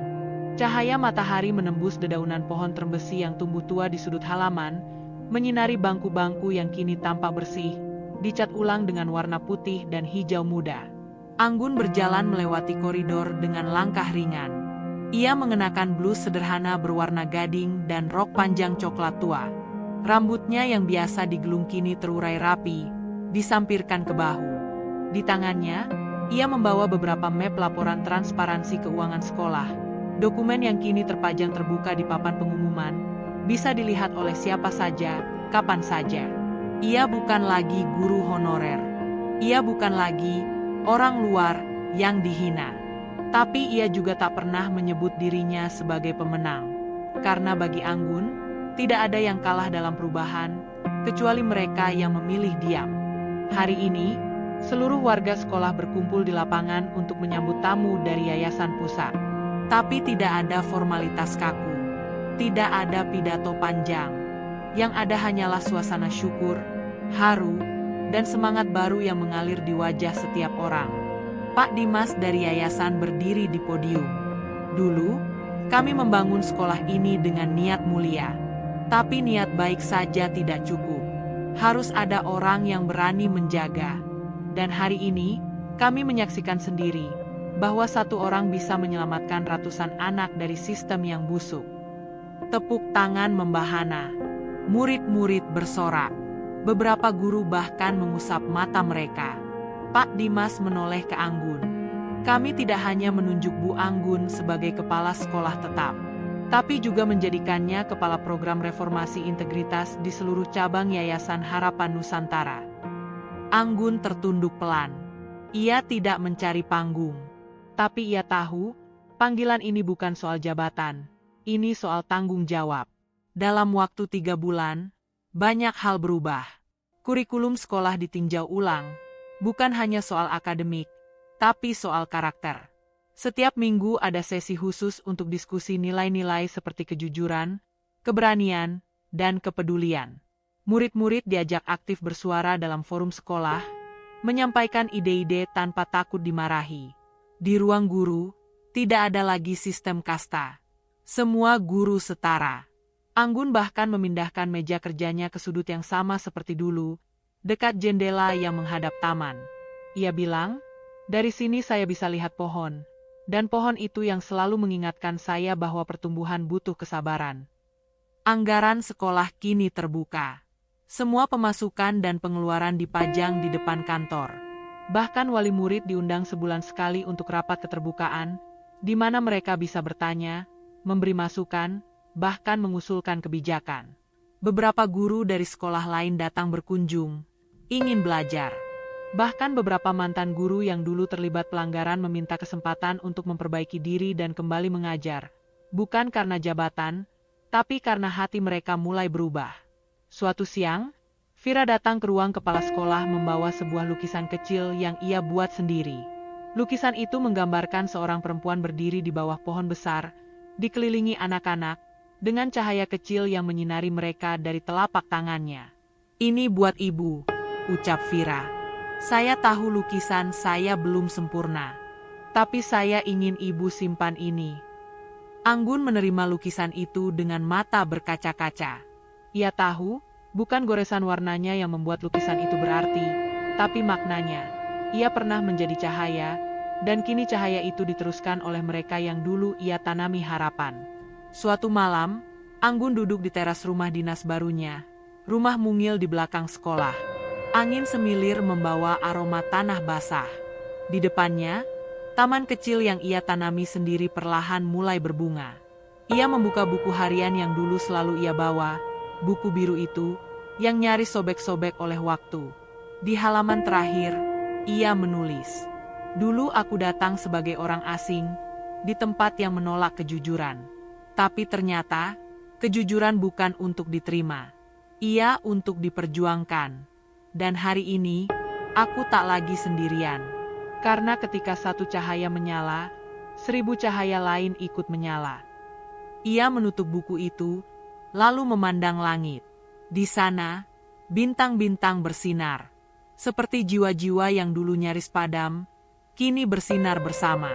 [SPEAKER 1] Cahaya matahari menembus dedaunan pohon trembesi yang tumbuh tua di sudut halaman, menyinari bangku-bangku yang kini tampak bersih, dicat ulang dengan warna putih dan hijau muda. Anggun berjalan melewati koridor dengan langkah ringan. Ia mengenakan blus sederhana berwarna gading dan rok panjang coklat tua. Rambutnya yang biasa digelung kini terurai rapi, disampirkan ke bahu. Di tangannya, ia membawa beberapa map laporan transparansi keuangan sekolah. Dokumen yang kini terpajang terbuka di papan pengumuman, bisa dilihat oleh siapa saja, kapan saja. Ia bukan lagi guru honorer. Ia bukan lagi orang luar yang dihina. Tapi ia juga tak pernah menyebut dirinya sebagai pemenang. Karena bagi Anggun, tidak ada yang kalah dalam perubahan, kecuali mereka yang memilih diam. Hari ini, seluruh warga sekolah berkumpul di lapangan untuk menyambut tamu dari yayasan pusat. Tapi tidak ada formalitas kaku. Tidak ada pidato panjang. Yang ada hanyalah suasana syukur, haru, dan semangat baru yang mengalir di wajah setiap orang. Pak Dimas dari yayasan berdiri di podium. "Dulu, kami membangun sekolah ini dengan niat mulia. Tapi niat baik saja tidak cukup. Harus ada orang yang berani menjaga. Dan hari ini, kami menyaksikan sendiri bahwa satu orang bisa menyelamatkan ratusan anak dari sistem yang busuk." Tepuk tangan membahana. Murid-murid bersorak. Beberapa guru bahkan mengusap mata mereka. Pak Dimas menoleh ke Anggun. Kami tidak hanya menunjuk Bu Anggun sebagai kepala sekolah tetap, tapi juga menjadikannya kepala program reformasi integritas di seluruh cabang Yayasan Harapan Nusantara. Anggun tertunduk pelan. Ia tidak mencari panggung, tapi ia tahu panggilan ini bukan soal jabatan, ini soal tanggung jawab. Dalam waktu 3 bulan, banyak hal berubah. Kurikulum sekolah ditinjau ulang, bukan hanya soal akademik, tapi soal karakter. Setiap minggu ada sesi khusus untuk diskusi nilai-nilai seperti kejujuran, keberanian, dan kepedulian. Murid-murid diajak aktif bersuara dalam forum sekolah, menyampaikan ide-ide tanpa takut dimarahi. Di ruang guru, tidak ada lagi sistem kasta. Semua guru setara. Anggun bahkan memindahkan meja kerjanya ke sudut yang sama seperti dulu, dekat jendela yang menghadap taman. Ia bilang, "Dari sini saya bisa lihat pohon, dan pohon itu yang selalu mengingatkan saya bahwa pertumbuhan butuh kesabaran." Anggaran sekolah kini terbuka. Semua pemasukan dan pengeluaran dipajang di depan kantor. Bahkan wali murid diundang sebulan sekali untuk rapat keterbukaan, di mana mereka bisa bertanya, memberi masukan, bahkan mengusulkan kebijakan. Beberapa guru dari sekolah lain datang berkunjung, ingin belajar. Bahkan beberapa mantan guru yang dulu terlibat pelanggaran meminta kesempatan untuk memperbaiki diri dan kembali mengajar. Bukan karena jabatan, tapi karena hati mereka mulai berubah. Suatu siang, Vira datang ke ruang kepala sekolah membawa sebuah lukisan kecil yang ia buat sendiri. Lukisan itu menggambarkan seorang perempuan berdiri di bawah pohon besar, dikelilingi anak-anak, dengan cahaya kecil yang menyinari mereka dari telapak tangannya. "Ini buat ibu," ucap Vira. "Saya tahu lukisan saya belum sempurna, tapi saya ingin ibu simpan ini." Anggun menerima lukisan itu dengan mata berkaca-kaca. Ia tahu, bukan goresan warnanya yang membuat lukisan itu berarti, tapi maknanya. Ia pernah menjadi cahaya, dan kini cahaya itu diteruskan oleh mereka yang dulu ia tanami harapan. Suatu malam, Anggun duduk di teras rumah dinas barunya, rumah mungil di belakang sekolah. Angin semilir membawa aroma tanah basah. Di depannya, taman kecil yang ia tanami sendiri perlahan mulai berbunga. Ia membuka buku harian yang dulu selalu ia bawa, buku biru itu, yang nyaris sobek-sobek oleh waktu. Di halaman terakhir, ia menulis, "Dulu aku datang sebagai orang asing, di tempat yang menolak kejujuran. Tapi ternyata, kejujuran bukan untuk diterima. Ia untuk diperjuangkan. Dan hari ini, aku tak lagi sendirian. Karena ketika satu cahaya menyala, 1000 cahaya lain ikut menyala." Ia menutup buku itu, lalu memandang langit. Di sana, bintang-bintang bersinar. Seperti jiwa-jiwa yang dulu nyaris padam, kini bersinar bersama.